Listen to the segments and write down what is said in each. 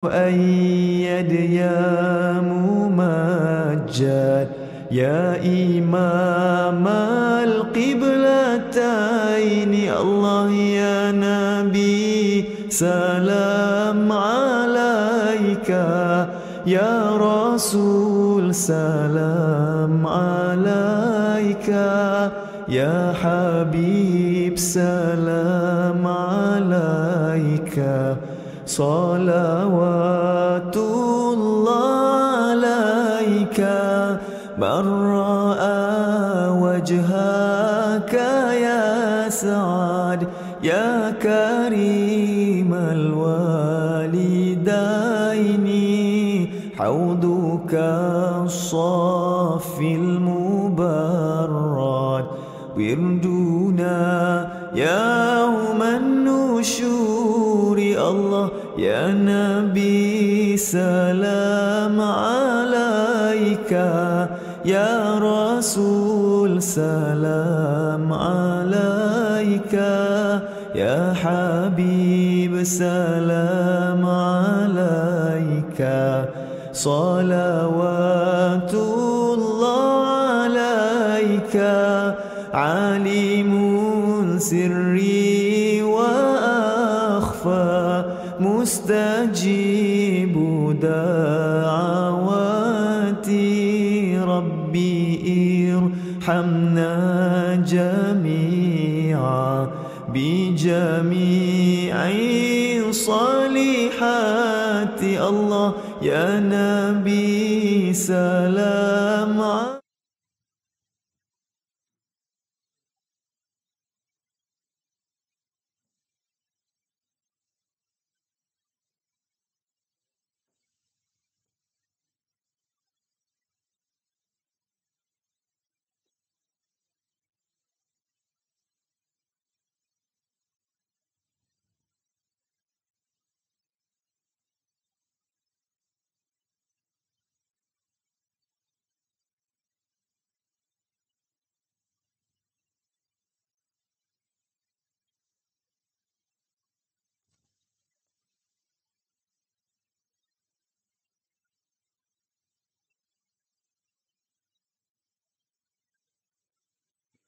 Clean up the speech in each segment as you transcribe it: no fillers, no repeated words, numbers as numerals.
مؤيد يا ممجد يا إمام القبلتين الله يا نبي سلام عليك يا رسول سلام عليك يا حبيب سلام عليك صلوات الله عليك من رأى وجهك يا سعد يا كريم الوالدين حوضك الصافي المبرد وردنا يوم النشور الله يا نبي سلام عليك يا رسول سلام عليك يا حبيب سلام عليك صلوات الله عليك عليم سري وأخفى مستجيب دعواتي ربي ارحمنا جميعا بجميع صالحات الله يا نبي سلام عليك.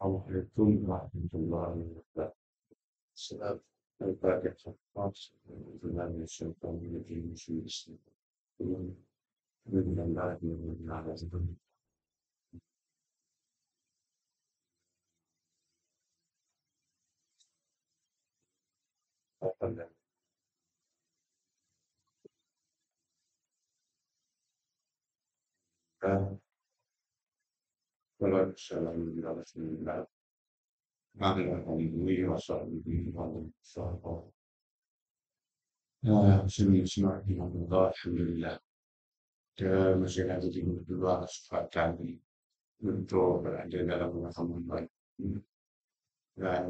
Assalamualaikum warahmatullahi wabarakatuh. Salam al-Fatihah. Alhamdulillah. Kita masih ada di dua kesempatan untuk berada dalam Ramadan dan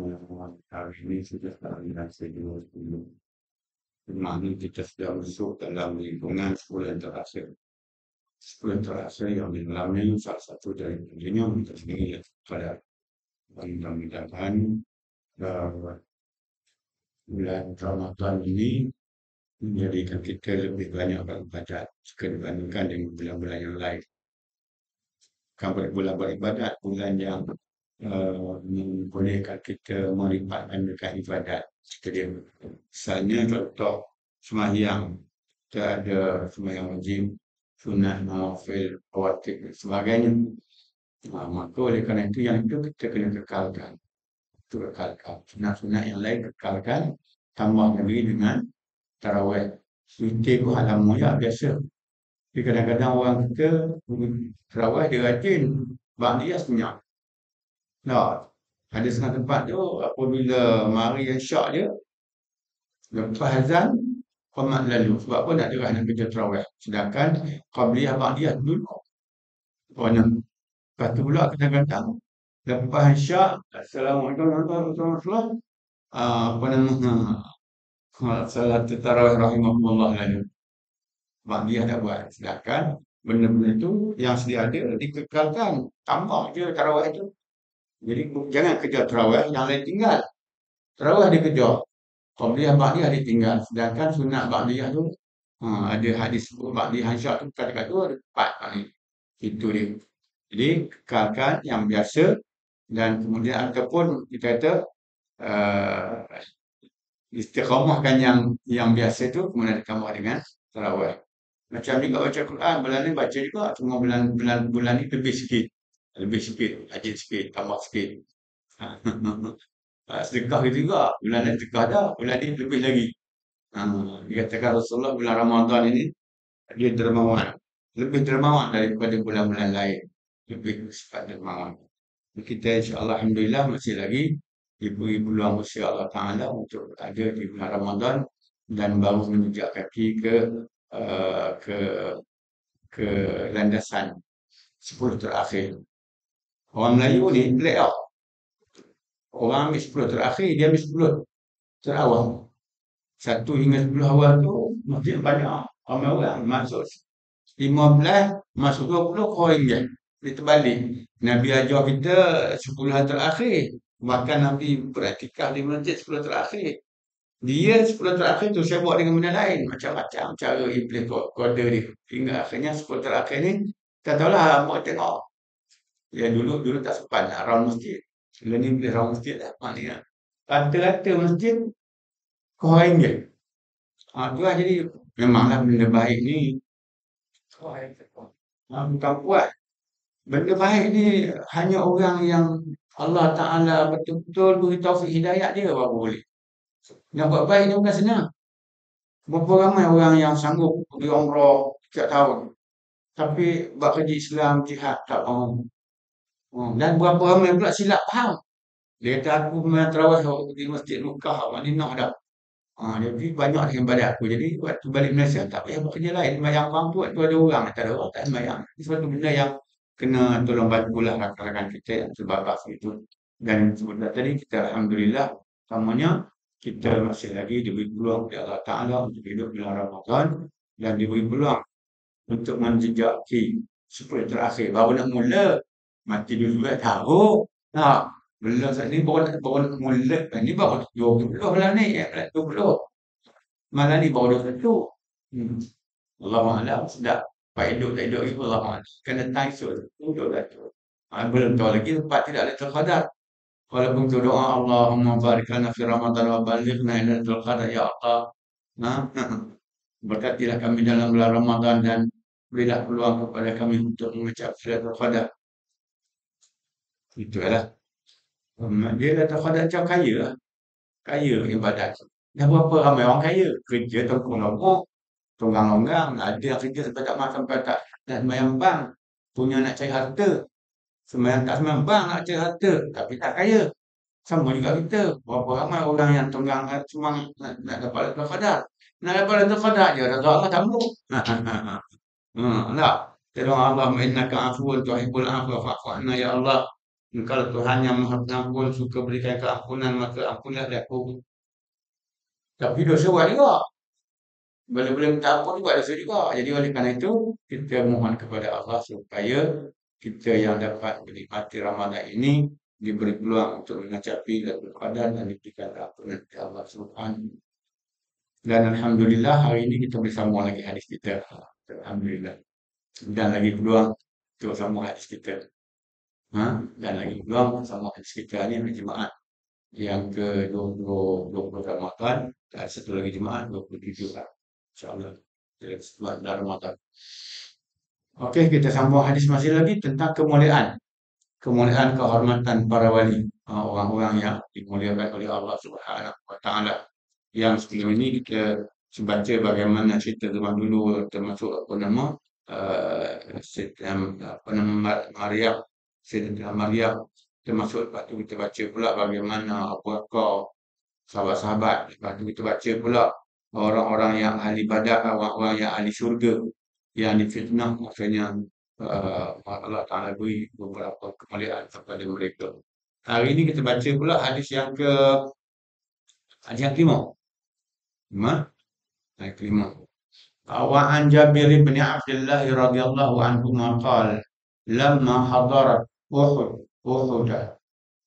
hari ini sudah tanggal 20, di mana kita sudah masuk dalam lingkungan sebulan terakhir. Sebulan terakhir yang dialami salah satu dari tentunya kita sendiri pada mudah-mudahan bulan Ramadan ini menjadikan kita lebih banyak beribadat jika dibandingkan dengan bulan-bulan yang lain. Bukan bulan beribadat, bulan yang membolehkan kita melipatkan dekat ibadat. Jika dia misalnya contoh sembahyang, kita ada sembahyang wajib, sunat, nawafil, rawatib dan sebagainya. Maka oleh kerana itu yang itu kita kena kekalkan. Itu kekalkan. Sunat-sunat yang lain kekalkan, tambah lagi dengan tarawih. Witir pun alhamdulillah biasa. Tapi kadang-kadang orang kita tarawih dia rajin, ba'diyah senyap. Nah, ada setengah tempat tu apabila mari syak dia, lepas azan, qamat lalu. Sebab apa nak derah nak kerja tarawih. Sedangkan qabliyah ba'diyah dulu. Lepas tu pula kadang-kadang lepas syak, Assalamualaikum warahmatullahi wabarakatuh. Apa nama? Salat tarawih rahimahullah lalu. Ba'diyah dah buat. Sedangkan benda-benda itu yang sedia ada dikekalkan. Tambah je tarawih itu. Jadi jangan kejar tarawih yang lain tinggal. Tarawih dia kejar. Qabliyah ba'diyah dia tinggal. Sedangkan sunat ba'diyah tu Ada hadis di Hansyak tu kata-kata tu ada 4 ni. Itu dia. Jadi kekalkan yang biasa dan kemudian ataupun kita kata uh, istiqamahkan yang biasa tu kemudian ditambah dengan tarawih. Macam juga baca Quran, bulan ni baca juga, cuma bulan ni lebih sikit, rajin sikit, tambah sikit. Sedekah gitu juga, bulan ni sedekah dah, bulan ni lebih lagi. Dikatakan Rasulullah bulan Ramadan ini dia dermawan, lebih dermawan daripada bulan-bulan lain, lebih sifat dermawan. Kita insya-Allah alhamdulillah masih lagi diberi peluang usia Allah Taala untuk ada di bulan Ramadan dan baru menjejak kaki uh, ke ke landasan 10 terakhir. Orang Melayu ni pelik tau. Orang ambil 10 terakhir, dia ambil 10 terawal. 1 hingga 10 awal tu masjid banyak. Ramai orang masuk 15, masuk 20 koin je. Dia terbalik. Nabi ajar kita 10 hari terakhir. Bahkan Nabi beraktikaf di masjid 10 terakhir. Dia 10 terakhir tu saya buat dengan benda lain. Macam-macam cara iblis kode dia. Hingga akhirnya 10 terakhir ni, tak tahulah, mau tengok. Ya dulu tak sempat nak round masjid. Bila ni boleh round masjid dah. Maknanya rata-rata masjid koin je. Tu lah jadi memanglah benda baik ni. Bukan puas. Benda baik ni hanya orang yang Allah Ta'ala betul-betul beri taufik hidayat dia baru boleh. Nak buat baik ni bukan senang. Berapa ramai orang yang sanggup pergi umrah setiap tahun. Tapi buat kerja Islam, jihad, tak faham. Dan berapa ramai pula silap faham. Dia kata aku memang terawih di Masjid Mekah, Madinah dah. Jadi banyak yang pada aku. Jadi waktu balik Malaysia tak payah buat kerja lain. Sembahyang faham tu waktu ada orang, tak ada orang tak sembahyang. Ini suatu benda yang kena tolong bantu lah rakan-rakan kita yang sebabas itu. Dan sebentar tadi kita alhamdulillah semuanya kita masih lagi diberi peluang oleh Allah Ta'ala untuk hidup bulan Ramadan dan diberi peluang untuk menjejaki 10 terakhir. Baru nak mula, mati dulu dah tahu. Belum saat ni baru nak mula. Ni baru 20 lah ni. 20. Malah ni baru 21. Allahuakbar. Sedap. Pak hidup tak hidup itu Allahuakbar. Kena time soon. Duduk dah tu. Belum tahu lagi tempat tidak Lailatul Qadar. Walaupun tu doa Allahumma barik lana fi Ramadan wa balighna Lailatul Qadar ya Allah. Berkatilah kami dalam bulan Ramadan dan berilah peluang kepada kami untuk mengucap Lailatul Qadar. Itu adalah. Dia Lailatul Qadar macam kaya lah. Kaya ibadat. Dah berapa ramai orang kaya. Kerja tunggang longgang. Ada yang kerja sampai tak makan, sampai tak sembahyang bang. Punya nak cari harta. Sembahyang tak sembahyang bang nak cari harta. Tapi tak kaya. Sama juga kita. Berapa ramai orang yang tunggang cuma nak dapat Lailatul Qadar. Nak dapat Lailatul Qadar je. Rasa Allah tamu. Tak. Tolong Allah innaka afuwun tuhibbul afwa fa'fu anna ya Allah. Kalau Tuhan yang Maha Pengampun suka berikan keampunan, maka ampunlah aku. Tapi dosa buat juga. Boleh minta ampun buat dosa juga. Jadi oleh kerana itu, kita mohon kepada Allah supaya kita yang dapat menikmati Ramadan ini diberi peluang untuk mencapai Lailatul Qadar dan diberikan keampunan kepada Allah Subhanahu. Dan alhamdulillah hari ini kita bersama lagi hadis kita. Alhamdulillah. Dan lagi peluang untuk sambung hadis kita. Dan lagi peluang sama hadis kita ni jemaah yang ke-20 Ramadan dan satu lagi jemaah 27 insya-Allah bulan Ramadan. Okey, kita sambung hadis masih lagi tentang kemuliaan kehormatan para wali, orang-orang yang dimuliakan oleh Allah Subhanahu wa taala. Yang sebelum ini kita baca bagaimana cerita zaman dulu, termasuk Maryam, Sayyidatina Maryam, termasuk lepas tu kita baca pula bagaimana Abu Bakar, sahabat-sahabat. Lepas tu kita baca pula orang-orang yang ahli badak, orang-orang yang ahli syurga yang difitnah, maksudnya Allah Ta'ala beri beberapa kemuliaan kepada mereka. Hari ini kita baca pula hadis yang kelima. Hadis kelima. Wa an Jabir bin Abdullah radhiyallahu anhu qala lamma hadarat Uhud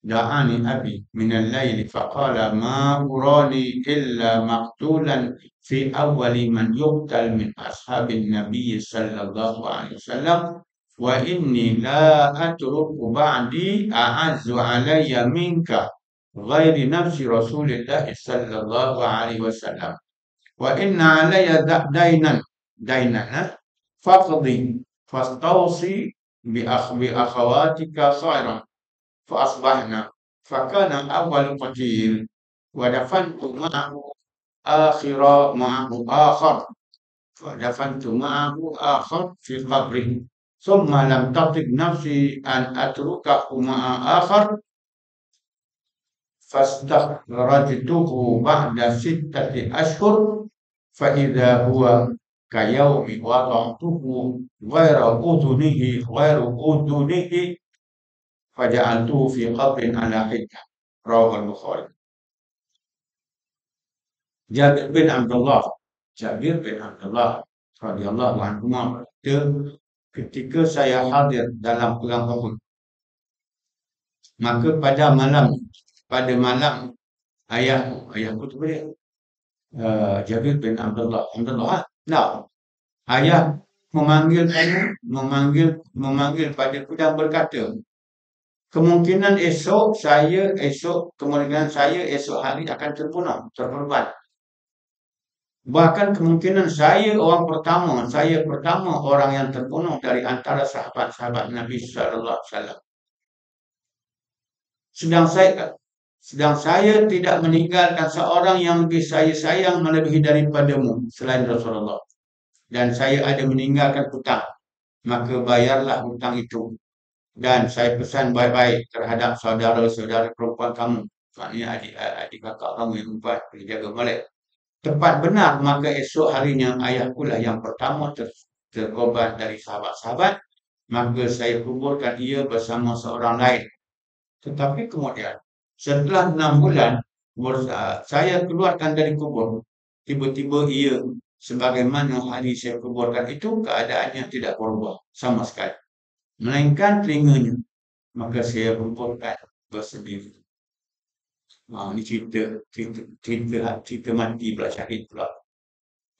da'ani abi min al-layl faqala ma urani illa maqtulan fi awwali man yuqtal min ashabin Nabi sallallahu alaihi wasallam wa inni la atruku ba'di a'azzu alayya minka ghairi nafsi Rasulillah sallallahu alaihi wasallam wa inna alayya dainan faqdi fastawsi bi akhawatika khairan fa asbahna fakana awwal qatil wa dafantu ma'ahu akhar فدفنت معه آخر في قبره ثم لم تطب نفسي أن أتركه مع آخر فاستخرجته بعد 6 أشهر فإذا هو كيوم وضعته غير أذنه فجعلته في قبر على حدة رواه البخاري. Jabir bin Abdullah radhiyallahu anhu berkata, ketika saya hadir dalam perang Uhud, maka pada malam ayahku tu boleh Jabir bin Abdullah ayah memanggil padaku dan berkata, kemungkinan esok hari akan terkorban. Bahkan kemungkinan saya pertama orang yang terbunuh dari antara sahabat-sahabat Nabi sallallahu alaihi wasallam. Sedang saya tidak meninggalkan seorang yang lebih saya sayang melebihi daripadamu selain Rasulullah. Dan saya ada meninggalkan hutang. Maka bayarlah hutang itu. Dan saya pesan baik-baik terhadap saudara-saudara perempuan kamu. Maknanya adik kakak kamu yang perempuan, jaga molek. Tepat benar, maka esok harinya ayahku lah yang pertama terkorban dari sahabat-sahabat. Maka saya kuburkan ia bersama seorang lain. Tetapi kemudian, setelah 6 bulan, saya keluarkan dari kubur. Tiba-tiba ia, sebagaimana hari saya kuburkan itu, keadaannya tidak berubah sama sekali. Melainkan telinganya. Maka saya kuburkan bersendiri. Ini cerita mati pula, syahid pula.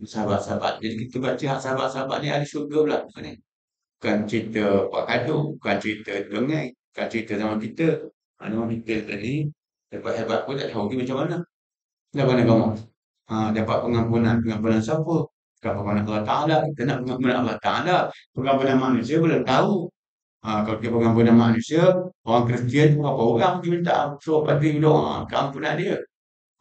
Sahabat-sahabat. Jadi kita baca sahabat-sahabat ni ahli syurga pula. Bukan cerita Pak Kadu, bukan cerita dongeng, bukan cerita zaman kita. Zaman kita tadi, hebat-hebat pun tak tahu dia macam mana. Dapat kamu. Dapat pengampunan siapa? Pengampunan Allah Ta'ala. Kita nak pengampunan Allah Ta'ala. Pengampunan manusia belum tahu. Kalau kita pengampunan manusia, orang Kristian berapa orang diminta suruh padri doa keampunan dia.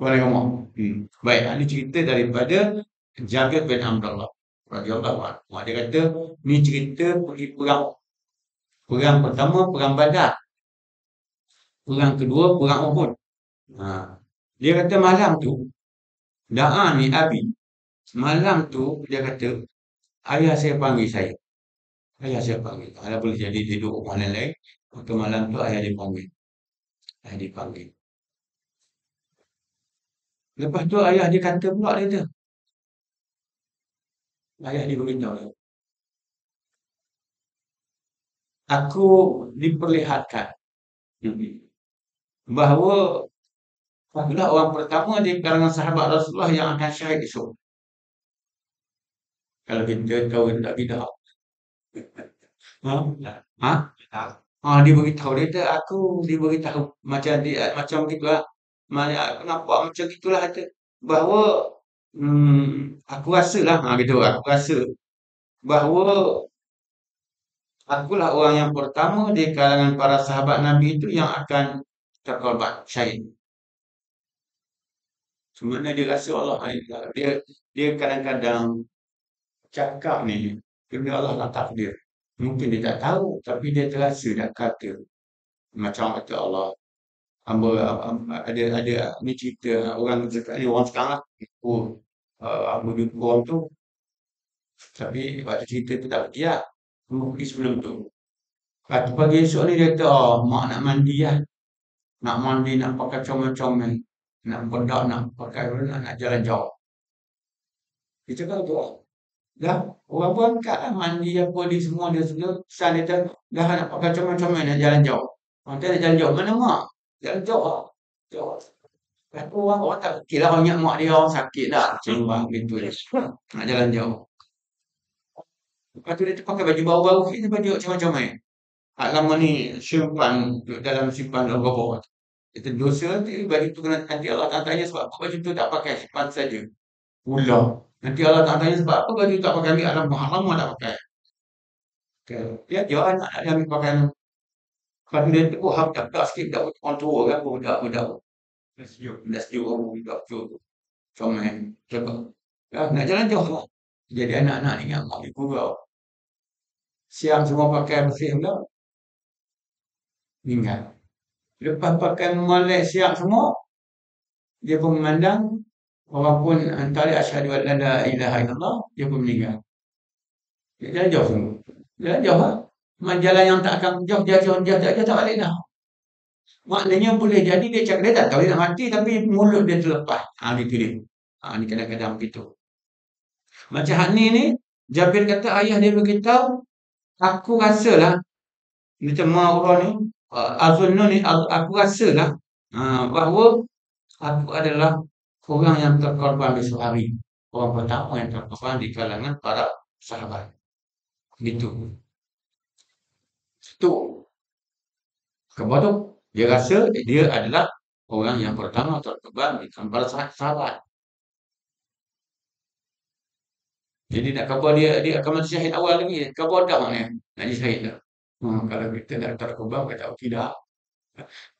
Waalaikumsalam. Baik, ini cerita daripada Jabir bin Abdullah radhiyallahu anhu. Dia kata, ni cerita pergi perang. Perang pertama, perang Badar. Perang kedua, perang Uhud. Dia kata malam tu, ni Abi. Malam tu, dia kata, ayah saya panggil saya. Kalau boleh jadi tidur rumah lain, maka malam tu ayah dipanggil. Lepas tu ayah dia kata pula dia tu. Ayah dia beritahu. Aku diperlihatkan bahawa akulah orang pertama di kalangan sahabat Rasulullah yang akan syahid esok. Kalau kita tahu tak bidah. Dia beritahu dia aku diberitahu macam gitulah. Aku nampak macam gitulah kata bahawa aku rasalah gitu. Aku rasa bahawa akulah orang yang pertama di kalangan para sahabat Nabi itu yang akan terkorban syahid. Sebenarnya dia rasa Allah dia kadang-kadang cakap ni kerana Allah nak takdir. Mungkin dia tak tahu, tapi dia terasa dah kata. Macam kata Allah, ada ni cerita orang sekarang lah. Hamba jumpa orang tu. Tapi waktu cerita tu tak pergi lah. Hamba pergi sebelum tu. Waktu pagi esok ni dia kata, mak nak mandi lah. Nak mandi, nak pakai comel-comel. Nak bedak, nak pakai nak jalan jauh. Dia cakap tu lah. Dah, orang berangkat lah mandi apa dia semua dia pesan dia dah nak pakai comel-comel nak jalan jauh. Dia nak jalan jauh. Mana mak? Jalan jauh lah. Jauh. Kata orang tak fikir lah banyak mak dia orang sakit dah. Cuma gitu je. Nak jalan jauh. Lepas tu dia pakai baju baru-baru. Ini baju macam-macam main. Hak lama ni simpan dalam simpan dalam gobok. Itu dosa tu baju tu kena nanti Allah tak tanya sebab apa baju tu tak pakai simpan saja. Pula. Nanti Allah tak tanya sebab apa baju tak pakai ambil alam lama tak pakai. Okay. Dia jangan anak dia ambil pakai. Lepas tu dia tegur hak tak sikit budak orang tua kan budak-budak. Dah sejuk orang budak tu. Comel. Coba. Nak jalan jauh lah. Jadi anak-anak ni yang ambil gurau. Siang semua pakai bersih pula. Meninggal. Lepas pakai molek siap semua, dia pun memandang orang pun antara asyhadu an la ilaha illallah, dia pun meninggal. Dia jalan jauh semua. Jalan jauh lah. Jalan yang tak akan jauh tak balik dah. Maknanya boleh jadi dia cakap, dia tak tahu dia nak mati tapi mulut dia terlepas. Gitu dia. Ni kadang-kadang begitu. Macam hak ni, Jabir kata ayah dia beritahu, aku rasalah, macam orang ni, Azunnu ni, aku rasalah bahawa aku adalah orang yang terkorban besok hari. Orang pertama yang terkorban di kalangan para sahabat. Gitu. Itu. Kemudian tu, dia rasa dia adalah orang yang pertama terkorban di kalangan para sahabat. Jadi nak khabar dia akan mati syahid awal lagi. Khabar dah maknanya. Nak jadi syahid dah. Kalau kita nak terkorban, kita tahu tidak.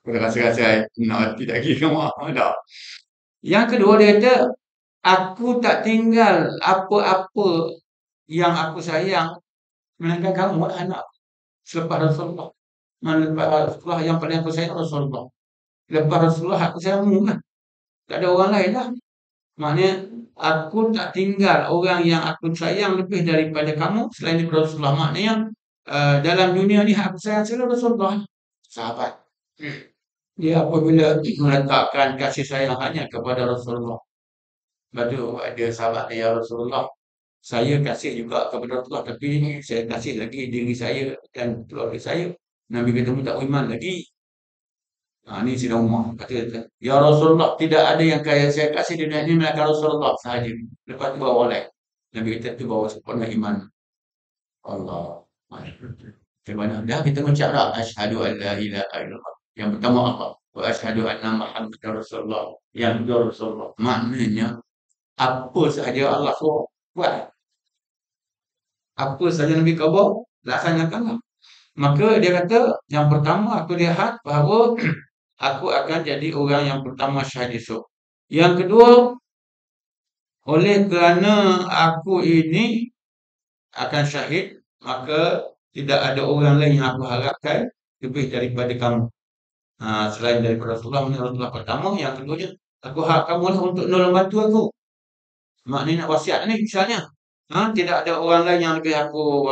Kita rasa-rasa nak mati lagi kamu dah. Yang kedua dia kata, aku tak tinggal apa-apa yang aku sayang melainkan kamu anak selepas Rasulullah. Lepas Rasulullah yang paling aku sayang Rasulullah. Lepas Rasulullah aku sayangmu kan. Tak ada orang lain lah. Maknanya aku tak tinggal orang yang aku sayang lebih daripada kamu selain daripada Rasulullah. Maknanya dalam dunia ni aku sayang selalu Rasulullah. Sahabat. Dia apabila meletakkan kasih sayang hanya kepada Rasulullah. Lepas tu ada sahabat dia, ya Rasulullah, saya kasih juga kepada Rasulullah, tapi saya kasih lagi diri saya dan keluarga saya. Nabi kata, tak beriman lagi. Ni Sayyidina Umar kata, ya Rasulullah, tidak ada yang kaya saya kasih di dunia ini melainkan Rasulullah sahaja. Lepas tu bawa oleh. Nabi kata tu bawa sempurna iman. Allah. Macam mana? Dah kita mengucap dah. Asyhadu an la ilaha illallah. Yang pertama apa? Wa asyhadu anna Muhammadar Rasulullah. Yang kedua Rasulullah. Maknanya apa sahaja Allah suruh buat. Apa sahaja Nabi khabar, laksanakanlah. Maka dia kata, yang pertama aku lihat bahawa aku akan jadi orang yang pertama syahid esok. Yang kedua, oleh kerana aku ini akan syahid, maka tidak ada orang lain yang aku harapkan lebih daripada kamu. Selain daripada Rasulullah pertama, yang keduanya, aku harap kamu lah untuk nolong bantu aku. Maknanya nak wasiat ni misalnya. Tidak ada orang lain yang lebih aku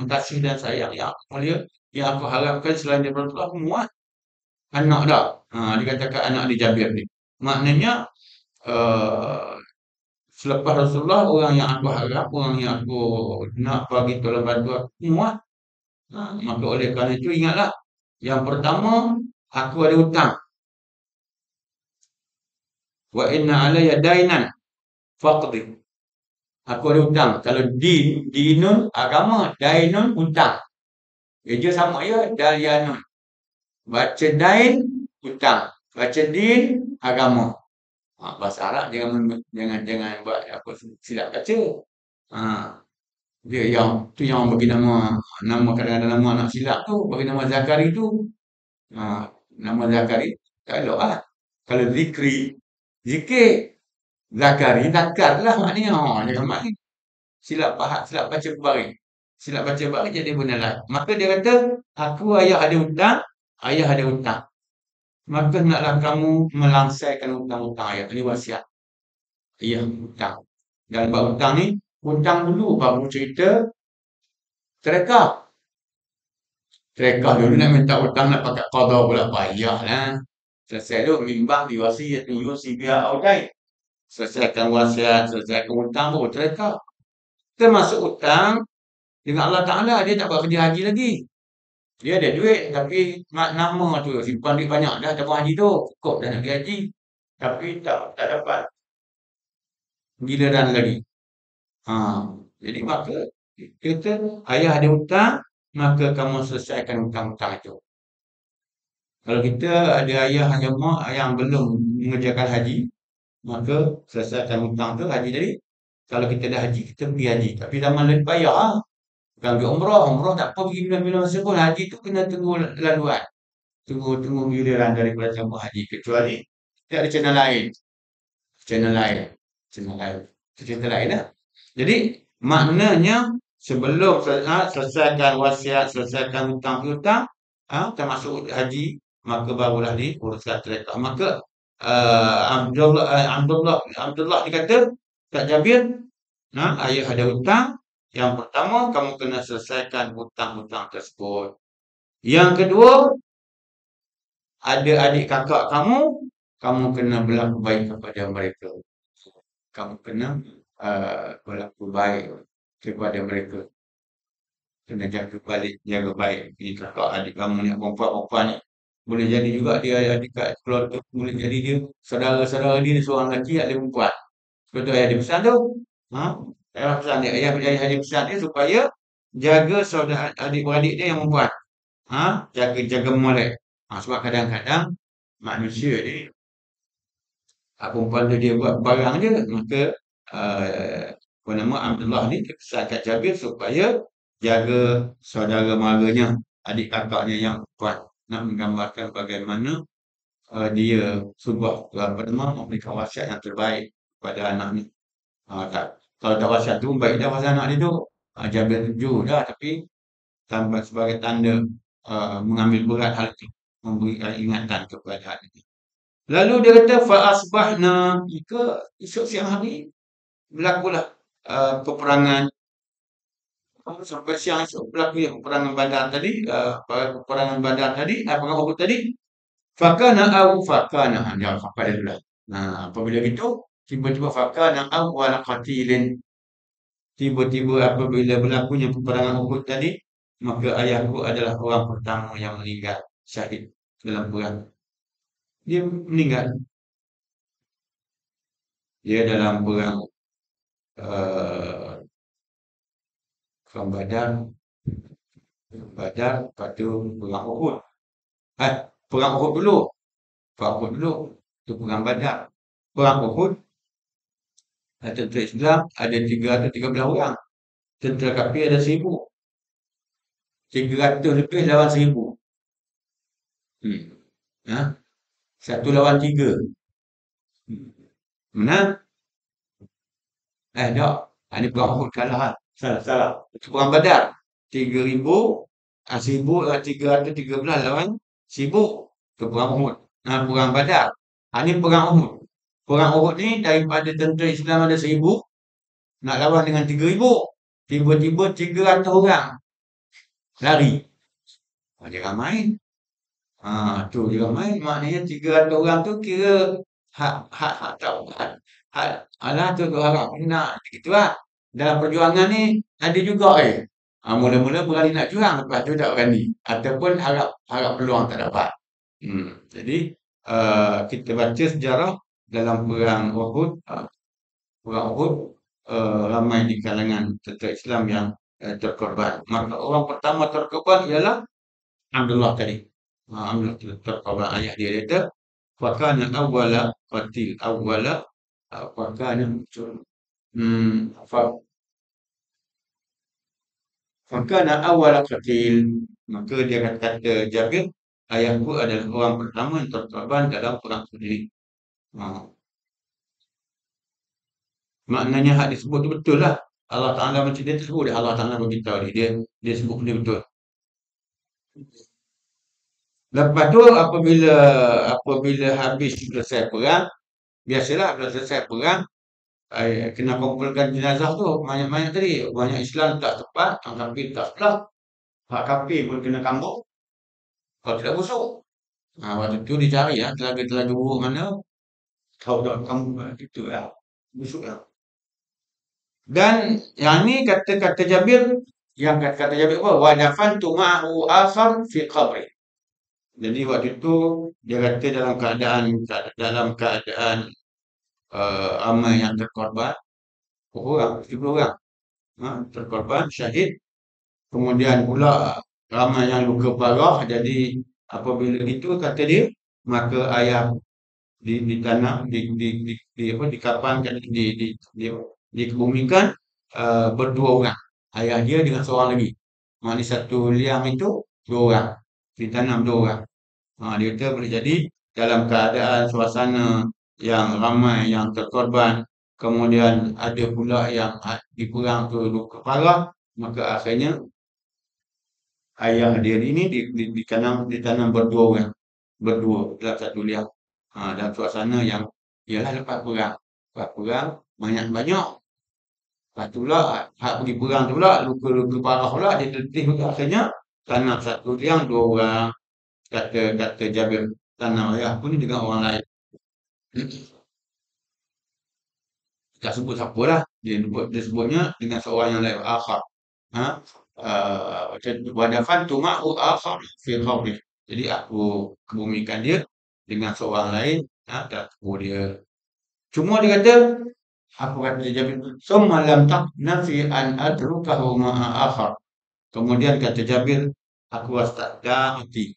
kasih dan sayang yang aku mulia, yang aku harapkan selain daripada Rasulullah, aku muat. Anak dah. Dikatakan anak di Jabir ni. Maknanya selepas Rasulullah, orang yang aku harap, orang yang aku nak bagi tolong bantu aku muat. Maka oleh kerana itu ingatlah, yang pertama aku ada hutang. Wa inna alayya dainan faqdi. Aku ada hutang. Kalau dinun agama, dainun hutang. Dia sama ya, dayanun. Baca dain hutang, baca din agama. Bahasa Arab jangan buat apa silap baca. Dia yang bagi nama kadang-kadang nama anak silap tu, bagi nama Zakari tu. Nama Zakari tak elok lah. Kalau zikir Zakari, zakar lah maknanya. Jangan maknanya silap baca baring. Silap baca baring jadi benda lain. Maka dia kata, aku ayah ada hutang. Maka naklah kamu melangsaikan hutang-hutang ayah. Ini wasiat. Ayah hutang. Dan bab hutang ni, hutang dulu baru cerita terekah. Terekah dulu nak minta hutang nak pakai qada pula payahlah. Selesai tu mimbah diwasiat yusi biha audai. Selesaikan wasiat, selesaikan hutang baru terekah. Termasuk hutang dengan Allah Ta'ala, dia tak buat kerja haji lagi. Dia ada duit, tapi nama tu simpan duit banyak dah, tak buat haji tu. Cukup dah nak pergi haji. tapi tak dapat giliran lagi. Ha, jadi maka kita ayah ada hutang, maka kamu selesaikan hutang-hutang itu. Kalau kita ada ayah yang mak yang belum mengerjakan haji, maka selesaikan hutang tu haji tadi. Kalau kita dah haji, kita pergi haji. Tapi zaman lain payah ah. Kalau pergi umrah tak apa pergi bila-bila masa pun. Haji tu kena tunggu laluan. Tunggu giliran daripada jemaah haji. Kecuali kita ada channel lain. Channel lain. Channel lain. Itu cerita lain lah. Jadi maknanya sebelum selesaikan wasiat, selesaikan hutang-hutang, termasuk haji, maka barulah diuruskan trekah. Maka Abdullah dikata kat Jabir, ayah ada hutang. Yang pertama, kamu kena selesaikan hutang-hutang tersebut. Yang kedua, ada adik kakak kamu kena berlaku baik kepada mereka. Kamu kena berlaku baik kepada mereka. Kena jaga baik. Ini kakak adik kamu ni, perempuan-perempuan ni. Boleh jadi juga dia adik kat keluarga, boleh jadi dia saudara-saudara dia seorang lelaki, ada perempuan. Betul ayah dia pesan tu. Ayah pesan dia, ayah dia pesan dia supaya jaga saudara adik-beradik dia yang perempuan. Jaga molek. Sebab kadang-kadang manusia ni perempuan tu dia buat barang je, maka apa nama Abdullah ni dia pesan kat Jabir supaya jaga saudara maranya, adik kakaknya yang perempuan. Nak menggambarkan bagaimana dia sebuah memberikan wasiat yang terbaik kepada anak ni. Kalau tak wasiat tu baik dah pasal anak dia tu. Jabir setuju dah, tapi tambah sebagai tanda mengambil berat hal itu, memberi ingatan kepada hal itu. Lalu dia kata fa-asbahna, jika esok siang hari berlakulah peperangan. Sampai siang esok berlaku peperangan Badar tadi, perang Uhud tadi. Fakana jangan sampai dia dulu. Apabila gitu, tiba-tiba fakana awwala qatilin. Tiba-tiba apabila berlakunya peperangan Uhud tadi, maka ayahku adalah orang pertama yang meninggal syahid dalam perang. Dia meninggal. Dia dalam perang Badar, lepas tu perang Uhud. Perang Uhud dulu. Itu perang Badar. Perang Uhud, tentera Islam ada 313 orang. Tentera kafir ada 1,000. 300 lebih lawan 1,000. Satu lawan 3. Menang? Tak. Ini perang Uhud kalah. Salah. Itu perang Badar. 3,000, 1,313 lawan 1,000. Itu perang Uhud. Perang Badar. Ini perang Uhud. Perang Uhud ni daripada tentera Islam ada 1,000, nak lawan dengan 3,000. Tiba-tiba 300 orang lari. Dia ramai. Tu dia ramai. Maknanya 300 orang tu kira alah tu harap nak gitulah. Dalam perjuangan ni ada juga mula-mula berani nak juang, lepas tu tak berani, ataupun harap peluang tak dapat. Jadi kita baca sejarah dalam perang Uhud. Ramai di kalangan tentera Islam yang terkorban. Maka orang pertama terkorban ialah Abdullah tadi. Abdullah terkorban, ayah dia kata fakana awwala qatil fakana fakana awwala qatil. Maka dia kata Jabir, ayahku adalah orang pertama yang terkorban dalam perang sendiri. Maknanya hak disebut tu betul lah. Allah Ta'ala macam dia tersebut, Allah Ta'ala beritahu dia sebut dia betul. Lepas tu apabila habis selesai perang, biasalah bila selesai perang kena kumpulkan jenazah tu banyak-banyak tadi. Banyak Islam tak tepat, hak kafir tak sebelah. Hak kafir pun kena kambung. Kalau tidak busuk. Waktu tu dicari telaga-telaga buruk mana. Tahu tak kamu itu busuk lah. Dan yang ni kata Jabir, yang kata Jabir apa? Wa dafantu ma'ahu akhar fi qabri. Jadi waktu itu dia kata dalam keadaan ramai yang terkorban, berapa orang? 30 orang. Terkorban, syahid. Kemudian pula ramai yang luka parah. Jadi apabila itu kata dia, maka ayah ditanam, apa, dikapankan, dikebumikan berdua orang. Ayah dia dengan seorang lagi. Maknanya satu liang itu dua orang. Ditanam dua orang. Dia kata boleh jadi dalam keadaan suasana yang ramai yang terkorban, kemudian ada pula yang diperang ke luka parah, maka akhirnya ayah dia ini ditanam berdua orang, berdua dalam satu liang. Dalam suasana yang ialah lepas perang banyak. Lepas tu pula hak pergi perang tu pula luka-luka parah pula dia tertih pula, akhirnya tanam satu liang dua orang, kata kata Jabir, tanam ayah aku ni dengan orang lain. Tak sebut siapa lah. Dia sebutnya dengan seorang yang lain, akhar. Ha? Wadafantu ma'hu akhar fi qabri. Jadi aku kebumikan dia dengan seorang lain dalam kubur dia. Cuma dia kata, aku kata Jabir, summa lam nafi an adrukahu ma'a akhar. Kemudian kata Jabir, aku rasa tak ada hati.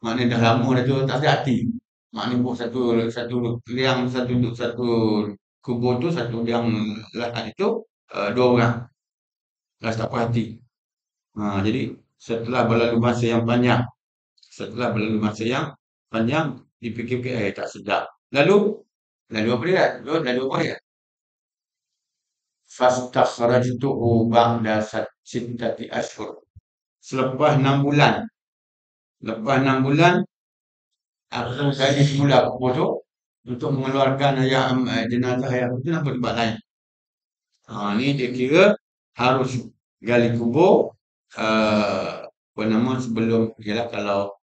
Maknanya dah lama dah tu tak ada hati. Maknanya pun satu liang, satu kubur tu, satu liang lahat itu dua orang. Rasa tak puas hati. Jadi setelah berlalu masa yang panjang, dipikir-fikir tak sedap. Lalu apa dia? Lalu apa dia? Fastakhrajtuhu ba'da sittati ashhur. Selepas 6 bulan. Aku kali semula aku potong untuk mengeluarkan jenazah ayah itu nampak tempat lain. Ni dia kira harus gali kubur apa nama sebelum, ialah kalau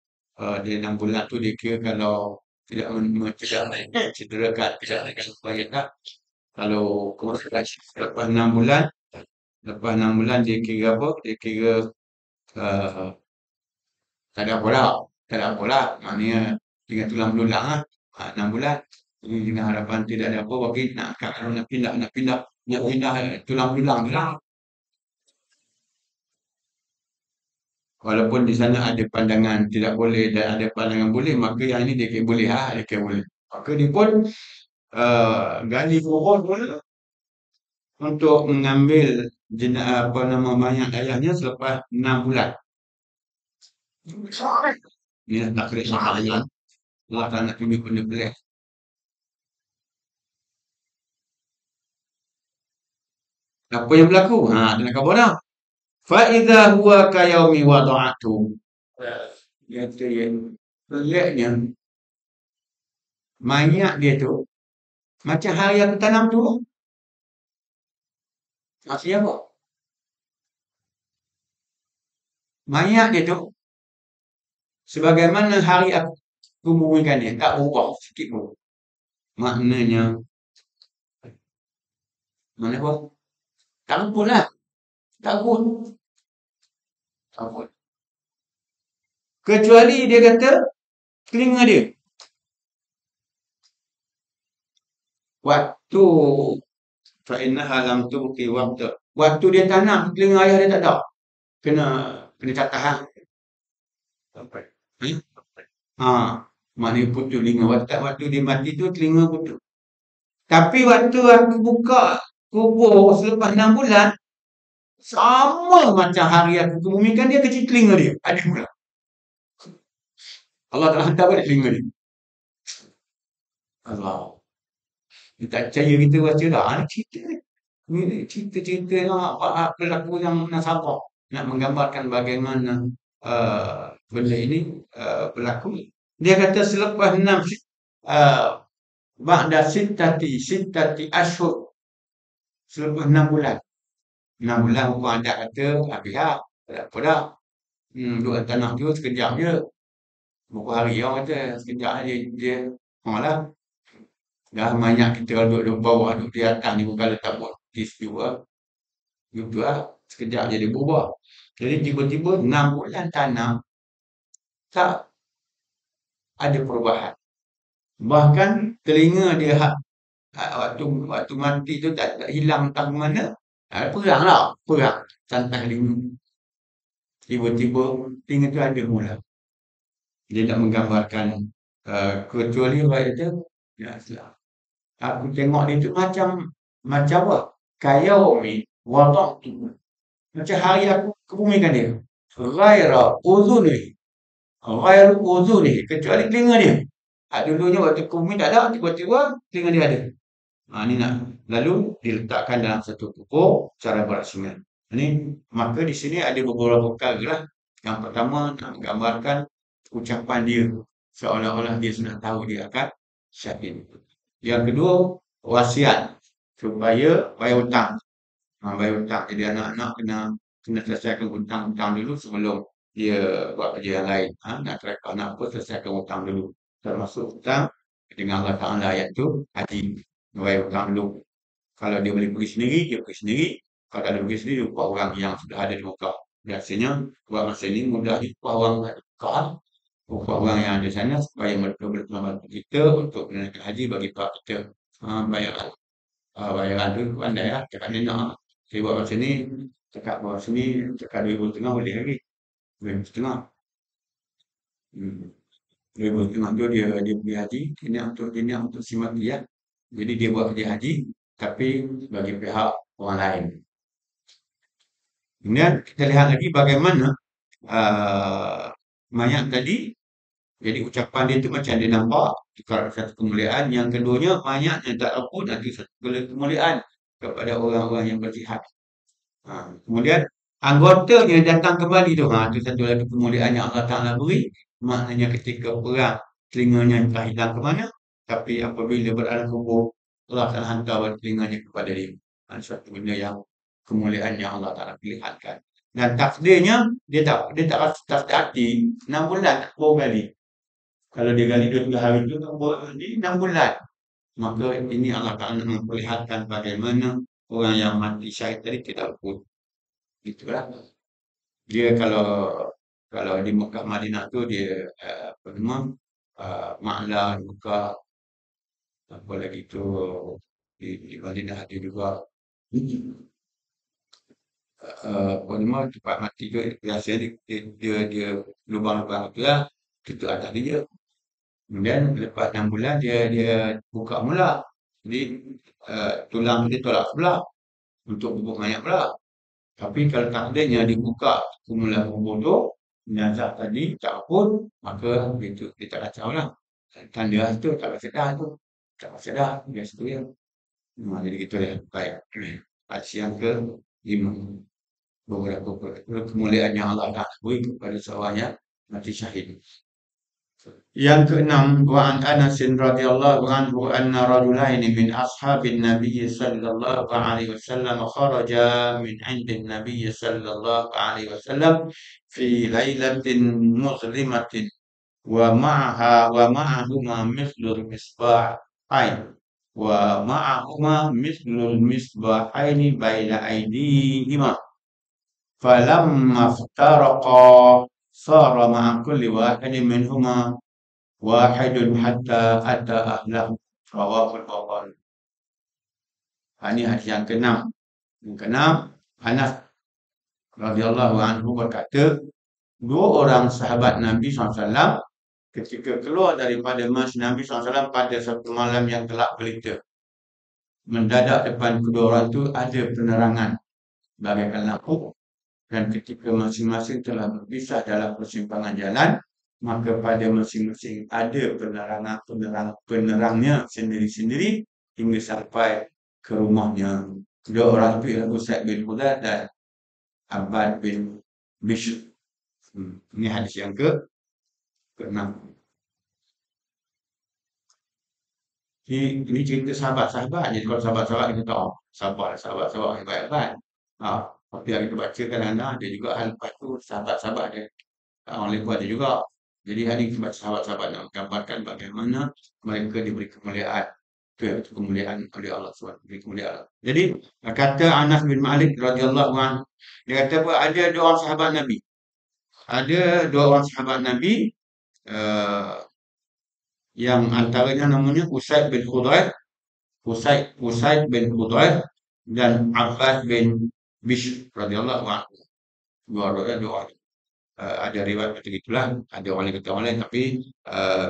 dia 6 bulan tu dia kira kalau tidak mencederakan supaya tak, kalau kemudian lepas 6 bulan dia kira apa? Dia kira uh, tak ada apa lah. Maknanya dengan tulang belulang lah. 6 bulan. Jadi dengan harapan tidak ada apa, bagi nak pindah tulang belulang tu lah. Walaupun di sana ada pandangan tidak boleh dan ada pandangan boleh, maka yang ini dia kira boleh. Dia kira boleh. Maka dia pun gali kubur pula untuk mengambil apa nama mayat ayahnya selepas 6 bulan. Ni nak kira ayah. Allah tak nak tunjuk benda boleh. Apa yang berlaku? Dalam khabar dah. Fa'idha huwa kayaumi wada'atu. Dia kata yang peliknya, mayat dia tu macam hari aku tanam tu. Maksudnya apa? Mayat dia tu sebagaimana hari aku bumikan dia, tak berubah sikit pun. Maknanya mana apa? Takut lah. Takut. Kecuali dia kata telinga dia. Waktu fa'innaha lam tubqi waqta. Waktu dia tanam telinga ayah dia tak ada. Kena catahan. Sampai. Maknanya putus telinga. Waktu dia mati tu telinga putus. Tapi waktu aku buka kubur selepas 6 bulan, sama macam hari aku kebumikan dia, kecil telinga dia. Ada pula. Allah telah hantar balik telinga dia. Allah. Dia tak percaya kita baca dah. Cerita nak berlaku yang nasabah. Nak menggambarkan bagaimana benda ini berlaku. Dia kata selepas 6 ba'da sittati ashhur. Selepas 6 bulan. 6 bulan orang adat kata habis lah. Tak apa dah. Duduk tanah tu sekejap je. Berapa hari orang kata sekejap dia lah. Dah banyak kita duduk bawah, duduk di atas ni bukan letak buat juga. Gitu lah. Sekejap je dia berubah. Jadi tiba-tiba 6 bulan tanam. Tak ada perubahan. Bahkan telinga dia waktu mati tu tak hilang entah ke mana. Perang lah, perang. Santai telinga. Tiba-tiba telinga tu ada mula. Dia nak menggambarkan kecuali orang itu, ya salah. Aku tengok dia tu macam apa? Kayaumi wada'tu. Macam hari aku kebumikan dia. Ghaira uzuni. Ghairu uzuni. Kecuali telinga dia. Dulunya waktu kebumi tak ada, tiba-tiba telinga dia ada. Ni nak. Lalu diletakkan dalam satu pokok cara berasingan. Maka di sini ada beberapa perkara lah. Yang pertama nak menggambarkan ucapan dia. Seolah-olah dia sudah tahu dia akan syahid. Yang kedua, wasiat. Supaya bayar hutang. Bayar hutang. Jadi anak-anak kena selesaikan hutang-hutang dulu sebelum dia buat kerja yang lain. Nak terakhir anak apa, selesaikan hutang dulu. Termasuk hutang dengan Allah Ta'ala ayat tu, haji. Bayar hutang dulu. Kalau dia boleh pergi sendiri, dia pergi sendiri. Kalau tak ada pergi sendiri, dia upah orang yang sudah ada di Mekah. Biasanya, buat masa ini mudah upah orang di Mekah. Upah orang yang ada sana supaya mereka boleh membantu kita untuk menunaikan haji bagi pak kita. Bayaran tu pandai lah. Cakap ni nak. Saya buat masa ni, cakap bawa sini, cakap 2,500 boleh lagi. 2,500. 2,500 tu dia pergi haji, dia untuk si mati ya. Jadi dia buat kerja haji, tapi bagi pihak orang lain. Kemudian kita lihat lagi bagaimana mayat tadi. Jadi ucapan dia tu macam dia nampak satu kemuliaan. Yang keduanya mayatnya tak apa nanti satu kemuliaan kepada orang-orang yang berjihad. Kemudian anggotanya datang kembali tu. Itu satu lagi kemuliaan yang Allah Ta'ala beri. Maknanya ketika perang telinganya telah hilang ke mana. Tapi apabila berada kubur, Allah Ta'ala hantar telinganya kepada dia. Suatu benda yang kemuliaan yang Allah Ta'ala perlihatkan. Dan takdirnya dia tak rasa hati 6 bulan tak kali. Kalau dia gali 2-3 hari itu di 6 bulan. Maka ini Allah Ta'ala memperlihatkan bagaimana orang yang mati syahid tadi tidak pun. Itulah. Dia kalau di Mekah Madinah tu dia Ma'la juga apa lagi tu di Madinah ada juga tempat mati tu biasanya dia lubang-lubang tu lah tutup atas dia. Kemudian lepas 6 bulan dia buka mula. Jadi tulang dia tolak sebelah untuk bubuk mayat pula. Tapi kalau takdirnya dibuka kumula kubur tu, jenazah tadi tak pun, maka dia tak kacau lah. Tanda tu tak sedar tu. Tak sedar, dia situ ya. Jadi gitu ya. Baik. Hadis yang ke-5. Beberapa kemuliaan yang Allah Ta'ala beri kepada seorang yang mati syahid. Yang keenam, wa an Anas radhiyallahu anhu anna rajulaini min ashabin Nabi sallallahu alaihi wasallam kharaja min 'indin Nabi sallallahu alaihi wasallam fi lailatin muzlimatin wa ma'ahuma mithlul misbahain baina aydihima falamma iftaraqa صار مع كل واحد منهما واحد حتى أتى أهله رواه البخاري. Ini hadis yang keenam. Yang keenam, Anas radhiyallahu anhu berkata, dua orang sahabat Nabi SAW ketika keluar daripada masjid Nabi SAW pada satu malam yang gelap gelita. Mendadak depan kedua orang itu ada penerangan bagaikan lampu. Dan ketika masing-masing telah berpisah dalam persimpangan jalan, maka pada masing-masing ada penerangnya sendiri-sendiri hingga sampai ke rumahnya. Kedua orang itu ialah Usaid bin Hudayr dan Abbad bin Bishr. Ini hadis yang ke-6. Ini cerita sahabat-sahabat. Jadi kalau sahabat-sahabat kita tahu, sahabat-sahabat hebat-hebat. Tapi yang kita baca kadang-kadang ada juga hal lepas tu sahabat-sahabat ada. Orang lepas ada juga. Jadi hari ini sahabat-sahabat nak menggambarkan bagaimana mereka diberi kemuliaan. Itu kemuliaan oleh Allah SWT. Diberi kemuliaan. Jadi kata Anas bin Malik radhiyallahu anhu, dia kata apa? Ada dua orang sahabat Nabi. Ada dua orang sahabat Nabi yang antaranya namanya Usaid bin Hudayr dan Abbas bin Bishr radhiyallahu anhu. Dua orang. Ada riwayat macam itulah, ada orang yang kata orang lain, tapi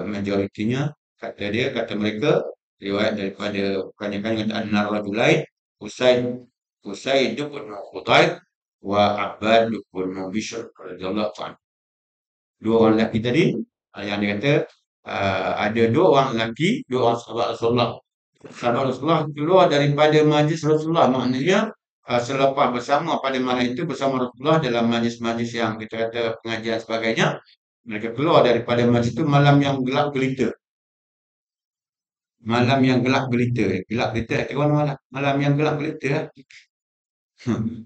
majoritinya kata mereka riwayat daripada kebanyakan yang kata annar rajulain Usaid Usaid bin Hudayr wa Abbad bin Bishr radhiyallahu anhu. Dua orang lelaki tadi, yang dia kata ada dua orang lelaki, dua orang sahabat Rasulullah. Sahabat Rasulullah keluar daripada majlis Rasulullah, maknanya selepas bersama pada malam itu bersama Rasulullah dalam majlis-majlis yang kita kata pengajian sebagainya, mereka keluar daripada majlis itu malam yang gelap gelita. Malam yang gelap gelita. Gelap gelita kata orang malam. Malam yang gelap gelita.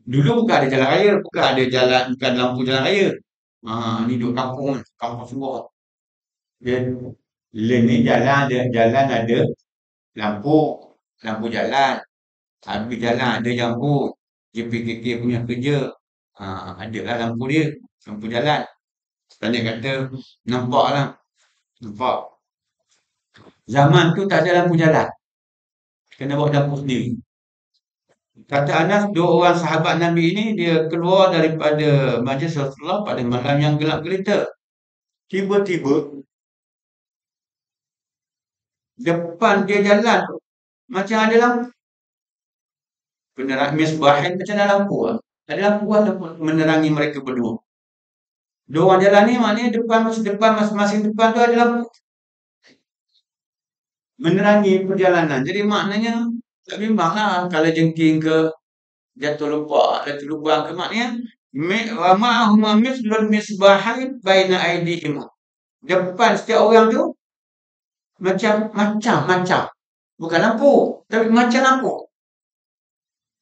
Dulu bukan ada jalan raya, bukan ada jalan, bukan lampu jalan raya. Ni duduk kampung, kampung semua. Dia lane ni jalan ada lampu, lampu jalan. Habis jalan ada lampu. JPKK punya kerja. Adalah lampu dia, lampu jalan. Tadi kata nampak lah. Nampak. Zaman tu tak ada lampu jalan. Kena bawa lampu sendiri. Kata Anas, dua orang sahabat Nabi ini dia keluar daripada majlis Rasulullah pada malam yang gelap gelita. Tiba-tiba depan dia jalan macam ada lampu. Penerang misbahin macam ada lampu lah. Ada lampu lah menerangi mereka berdua. Dua orang jalan ni maknanya depan masing-masing depan tu ada lampu. Menerangi perjalanan. Jadi maknanya tak bimbang lah kalau jengking ke jatuh lupa ke maknanya ma'ahuma mislul misbahin baina aidihim. Depan setiap orang tu macam bukan lampu tapi macam lampu.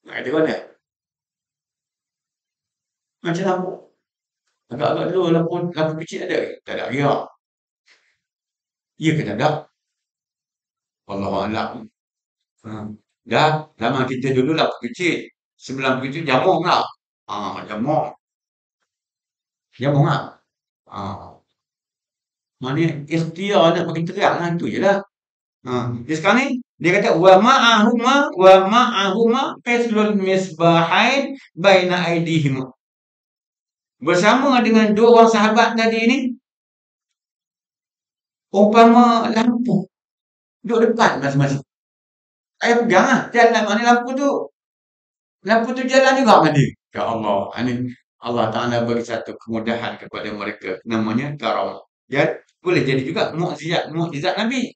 Ada mana? Macam lampu. Agak-agak dulu lampu kecil ada ke? Tak ada ya. Ya ke tak ada? Wallahu a'lam. Dah zaman kita dulu lampu kecil. Sebelum itu jamong lah. Jamong lah. Maknanya ikhtiar nak bagi terang lah, itu je lah. Jadi sekarang ni dia kata wa ma'ahuma faslul misbahain baina aidihim. Bersama dengan dua orang sahabat tadi ni umpama lampu duduk depan masing-masing. Saya pegang lah jalan, mana lampu tu jalan juga mana. Ya Allah, ini Allah Ta'ala bagi satu kemudahan kepada mereka, namanya karamah. Boleh jadi juga mukjizat Nabi.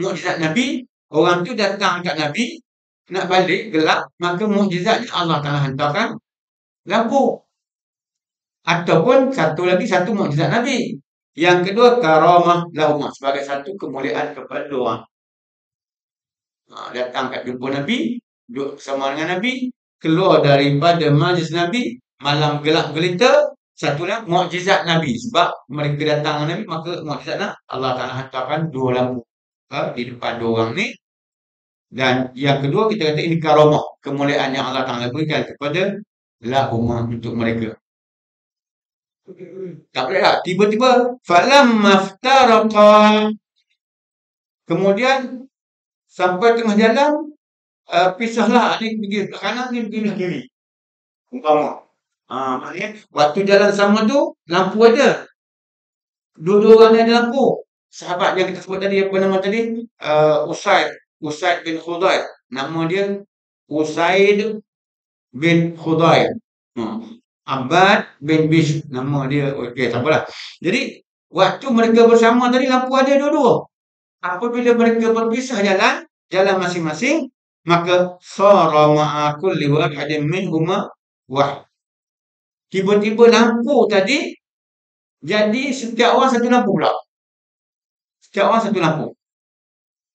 Mukjizat Nabi, orang tu datang kat Nabi, nak balik gelap, maka mukjizatnya Allah Ta'ala hantarkan lampu. Ataupun satu mukjizat Nabi. Yang kedua, karamah lahumah, sebagai satu kemuliaan kepada orang. Datang kat jumpa Nabi, duduk bersama dengan Nabi, keluar daripada majlis Nabi, malam gelap gelita, satulah mukjizat Nabi. Sebab mereka datang dengan Nabi, maka mukjizatnya Allah Ta'ala hantarkan dua lampu di depan dua orang ni. Dan yang kedua kita kata ini karamah, kemuliaan yang Allah Ta'ala berikan kepada lahumah, untuk mereka. Tak boleh tak? Tiba-tiba falamma iftaraqa, kemudian sampai tengah jalan, pisahlah, ni pergi ke kanan, ni pergi ke kiri. Umpama. Maknanya waktu jalan sama tu lampu ada. Dua-dua orang ni ada lampu. Sahabat yang kita sebut tadi, apa nama tadi? Usaid bin Hudayr. Nama dia Usaid bin Hudayr. Abbad bin Bishr, nama dia. Okey, tak apalah. Jadi waktu mereka bersama tadi lampu ada dua-dua. Apabila mereka berpisah jalan masing-masing, maka sara ma'a kulli wahidin minhuma wahid. Tiba-tiba lampu tadi jadi setiap orang satu lampu pula. Setiap orang satu lampu.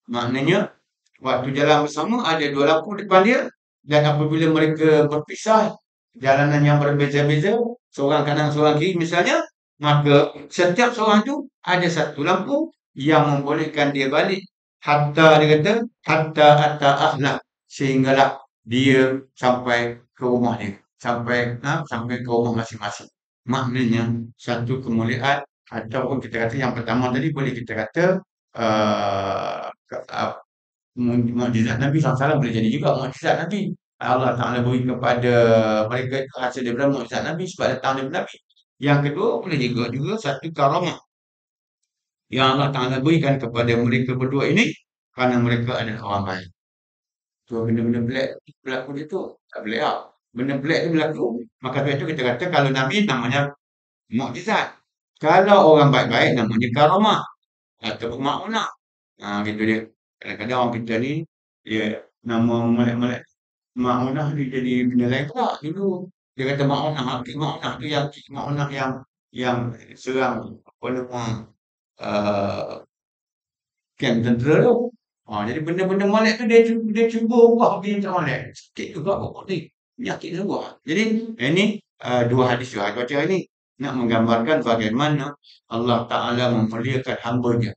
Maknanya waktu jalan bersama ada dua lampu depan dia, dan apabila mereka berpisah jalanan yang berbeza-beza, seorang kanan seorang kiri misalnya, maka setiap seorang tu ada satu lampu yang membolehkan dia balik hatta, dia kata hatta ahlah, sehinggalah dia sampai ke rumah dia, sampai ke rumah masing-masing. Maknanya satu kemuliaan, ataupun kita kata yang pertama tadi boleh kita kata uh, mukjizat Nabi SAW boleh jadi juga mukjizat Nabi. Allah Ta'ala beri kepada mereka itu hasil daripada mukjizat Nabi sebab datang daripada Nabi. Yang kedua boleh juga satu karamah yang Allah Ta'ala berikan kepada mereka berdua ini kerana mereka adalah orang baik. So benda-benda pelik berlaku dia tu tak pelik lah. Benda pelik tu berlaku. Maka sebab itu kita kata kalau Nabi namanya mukjizat. Kalau orang baik-baik namanya karamah atau maunah. Gitu dia. Kadang-kadang orang kita ni dia nama melek-melek maunah dia jadi benda lain pula dulu. Dia kata maunah tu yang maunah yang serang apa nama kem tentera tu. Jadi benda-benda molek tu dia cuba ubah dia macam molek. Sikit juga pokok ni. Penyakit semua. Jadi ini dua hadis riwayat baca ini nak menggambarkan bagaimana Allah Ta'ala memuliakan hamba-Nya.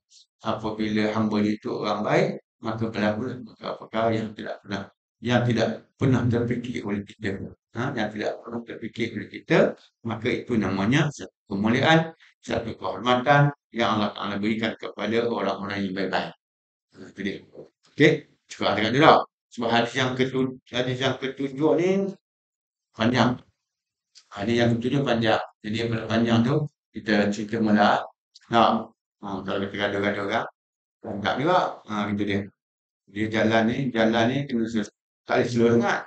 Apabila hamba itu orang baik, maka berlaku perkara yang tidak pernah terfikir oleh kita. Yang tidak pernah terfikir oleh kita, maka itu namanya satu kemuliaan, satu kehormatan yang Allah Ta'ala berikan kepada orang-orang yang baik-baik. Itu dia. Okey, cukup dekat dulu. Sebab hadis yang ketujuh ni panjang. Hadis yang ketujuh panjang. Jadi yang panjang tu kita cerita malah. Kalau kita gaduh-gaduh kan, tak juga. Gitu dia. Dia jalan ni kena tak boleh slow sangat.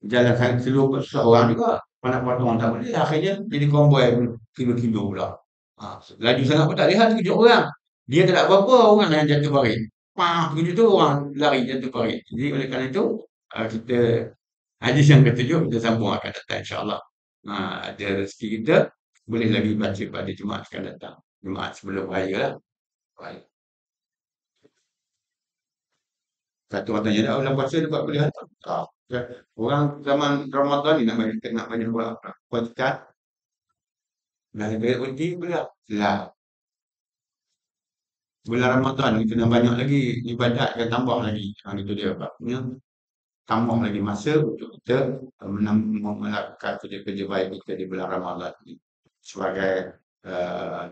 Jalan sangat slow pun susah orang juga. Nak potong orang tak boleh. Akhirnya jadi konvoi kilo-kilo pula. Laju sangat pun tak lihat terkejut orang. Dia tak ada apa-apa, orang yang jatuh baring. Terkejut tu orang lari jatuh baring. Jadi oleh kerana itu, kita hadis yang ketujuh kita sambung akan datang insya-Allah. Ada rezeki kita boleh lagi baca pada Jumaat akan datang. Jumaat sebelum raya lah. Baik. Satu orang tanya, dah bulan puasa dapat boleh hantar? Tak. Orang zaman Ramadan ni nak banyak kuatkan. Dah ada undi boleh lah. Bulan Ramadan kita nak banyak lagi ibadat dan tambah lagi. Itu dia sebabnya tambah lagi masa untuk kita melakukan kerja-kerja baik kita di bulan Ramadan ini sebagai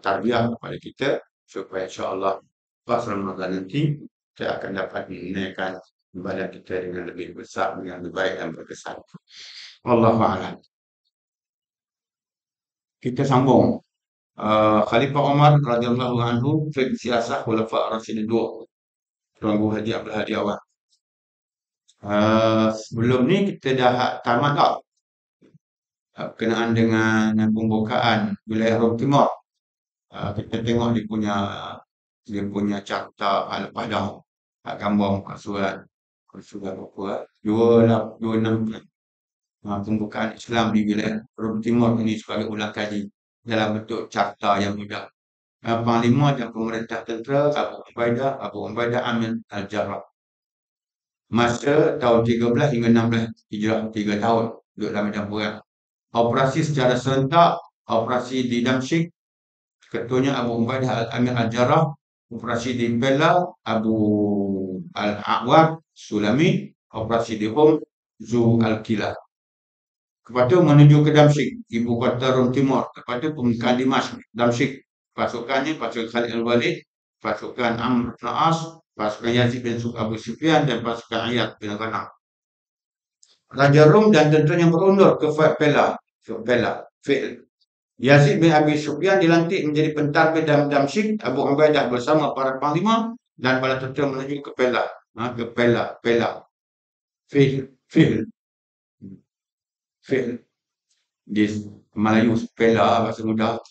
tarbiyah kepada kita supaya insya-Allah pas Ramadan nanti kita akan dapat menunaikan ibadat kita dengan lebih besar, dengan lebih baik dan berkesan. Wallahu a'lam. Kita sambung. Khalifah Umar radhiyallahu anhu siasah khulafa Rasyidin 2. Tuan-Guru Haji Abdul Hadi awal. Sebelum ni kita dah tamat tak berkenaan dengan pembukaan wilayah Rom Timur. Kita tengok dia punya carta lepas dah gambar muka surat apa 26 pembukaan Islam di wilayah Rom Timur ini sebagai ulang kaji dalam bentuk carta yang mudah. Panglima dan pemerintah tentera Abu Ubaidah Amir Al-Jarrah. Masa tahun 13 hingga 16 Hijrah, 3 tahun duduk dalam medan perang. Operasi secara serentak, operasi di Damsyik, ketuanya Abu Ubaidah Amir Al-Jarrah. Operasi di Pella, Abu Al-A'wad Sulami. Operasi di Hum, Zu Al-Kila. Lepas tu menuju ke Damsyik, ibu kota Rom Timur. Lepas tu pembukaan Dimashq, Damsyik. Pasukannya pasukan Khalid Al-Walid, pasukan Amr bin As, pasukan Yazid bin Abu Sufyan dan pasukan Iyad bin Ghanam. Raja Rom dan tenteranya berundur ke Pella. Yazid bin Abi Sufyan dilantik menjadi pentadbir Damsyik. Abu Ubaidah bersama para panglima dan para tentera menuju ke Pella. Di Melayu Pella bahasa mudah.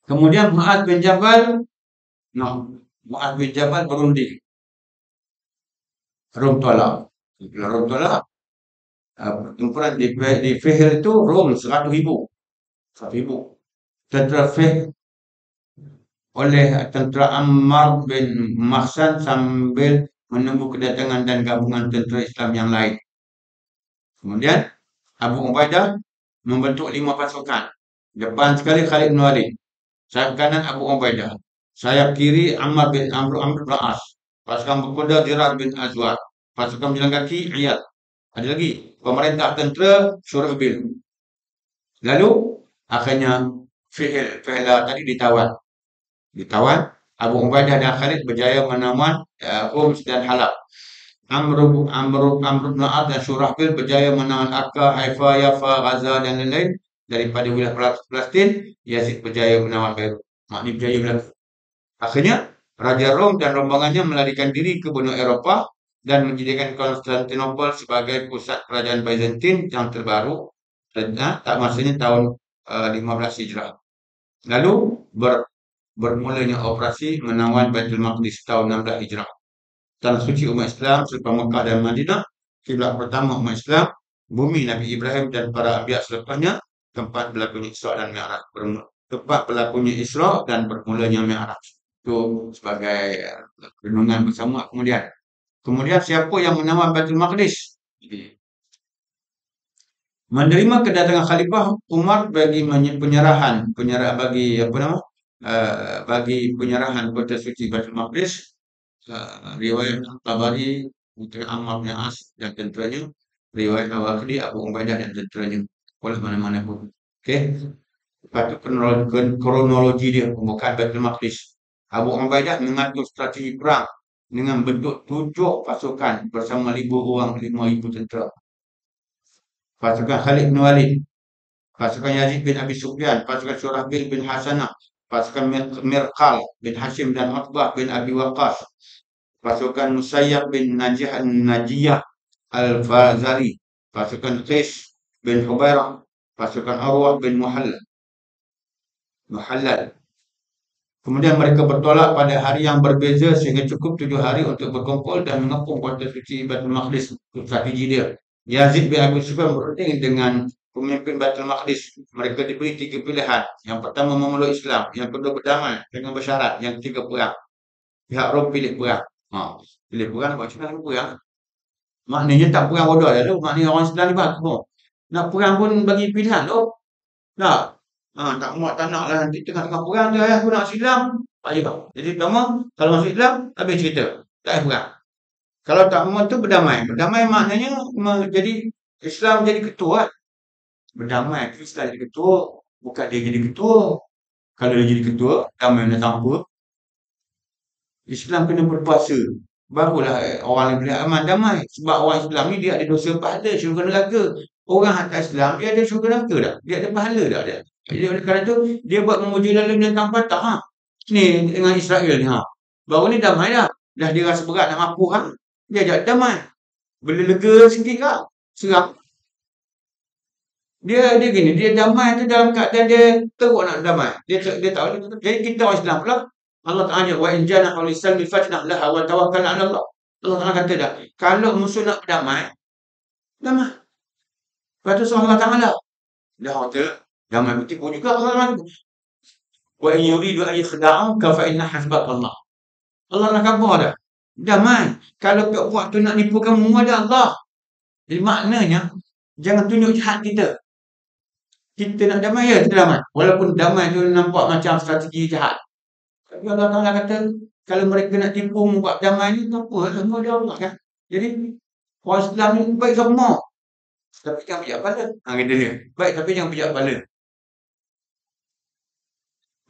Kemudian Mu'adz bin Jabal berunding. Rom tolak. Pertempuran di Fihr itu Rom 100,000. Tentera Fihr oleh tentera Ammar bin Mahsan sambil menunggu kedatangan dan gabungan tentera Islam yang lain. Kemudian Abu Ubaidah membentuk 5 pasukan. Depan sekali Khalid bin Walid. Sayap kanan Abu Ubaidah. Sayap kiri Amr bin As. Pasukan berkuda Dirar bin Azwar. Pasukan berjalan kaki Iyad. Ada lagi pemerintah tentera Syurahbil. Lalu akhirnya Fi'la tadi ditawan. Ditawan. Abu Ubaidah dan Khalid berjaya menawan Homs dan Halab. Amr bin As dan Surahbil berjaya menawan Akka, Haifa, Yafa, Gaza dan lain-lain daripada wilayah Palestin. Yazid berjaya menawan Beirut. Maknanya berjaya berlaku. Akhirnya Raja Rom dan rombongannya melarikan diri ke benua Eropah dan menjadikan Konstantinopel sebagai pusat kerajaan Byzantine yang terbaru. Tak masanya tahun 15 Hijrah. Lalu bermulanya operasi menawan Baitul Maqdis tahun 16 Hijrah. Tanah suci umat Islam selepas Mekah dan Madinah, kiblat pertama umat Islam, bumi Nabi Ibrahim dan para anbiya selepasnya, tempat berlakunya Isra dan bermulanya Mi'raj. Itu sebagai renungan bersama. Kemudian siapa yang menawan Baitul Maqdis? Menerima kedatangan Khalifah Umar bagi penyerahan kota suci Baitul Maqdis. Riwayat Tabari, Ammar bin As dan tenteranya, riwayat Al-Waqidi, Abu Ubaidah dan tenteranya, oleh mana-mana pun. Okey. Lepas tu kronologi dia pembukaan Baitul Maqdis. Abu Ubaidah mengatur strategi perang dengan bentuk 7 pasukan bersama 1,000 orang, 5,000 tentera. Pasukan Khalid bin Walid, pasukan Yazid bin Abi Sufyan, pasukan Surahbil bin Hasanah, pasukan Mirqal bin Hashim dan Utbah bin Abi Waqqas, pasukan Musayyab bin Najiyah Al-Fazari, pasukan Qais bin Hubairah, pasukan Arwah bin Muhallal. Kemudian mereka bertolak pada hari yang berbeza sehingga cukup 7 hari untuk berkumpul dan mengepung kota suci Baitul Maqdis. Strategi dia. Yazid bin Abi Sufyan berunding dengan pemimpin Baitul Maqdis. Mereka diberi 3 pilihan. Yang pertama memeluk Islam, yang kedua berdamai dengan bersyarat, yang ketiga perang. Pihak Rom pilih perang. Pilih perang, buat Islam perang. Maknanya tak perang bodoh dah tu. Maknanya orang Islam ni bagus. Nak perang pun bagi pilihan tu. Tak. Tak muat tak nak lah nanti tengah-tengah perang tu aku nak Islam. Tak je. Jadi pertama, kalau masuk Islam, habis cerita. Tak payah perang. Kalau tak muat tu berdamai. Berdamai maknanya jadi Islam jadi ketua. Berdamai tu Islam jadi ketua. Bukan dia jadi ketua. Kalau dia jadi ketua, damai nak tanpa. Islam kena berpuasa. Barulah orang yang boleh aman damai. Sebab orang Islam ni dia ada dosa pahala syurga neraka. Orang atas Islam dia ada syurga neraka dah. Dia ada pahala dah dia. Jadi oleh kerana tu dia buat memuji lalu dia tanpa tak. Ni dengan Israel ni baru ni damai dah. Dah dia rasa berat nak mampu dia ajak damai. Bila lega sikit kak serang. Dia gini, dia damai tu dalam keadaan dia teruk nak damai. Dia tahu. Jadi kita orang Islam pula Allah Ta'ala wa in jana qawlisan bi fajnah laha wa tawakkal 'ala Allah. Allah Ta'ala kata dah, kalau musuh nak berdamai, damai. Lepas tu Allah Ta'ala dah kata damai bertipu juga Allah Ta'ala. Wa in yuridu an yakhda'uka fa inna hasbakallah. Allah nak khabar dah. Damai. Kalau buat tu nak nipu kamu ada Allah. Jadi maknanya jangan tunjuk jahat kita. Kita nak damai ya, kita damai. Walaupun damai tu nampak macam strategi jahat. Tapi Allah Ta'ala kata, kalau mereka nak tipu buat damai ni, tak apa, semua dia Allah kan. Jadi, orang Islam ni baik semua. Tapi jangan pijak kepala. Kata dia. Baik, tapi jangan pijak kepala.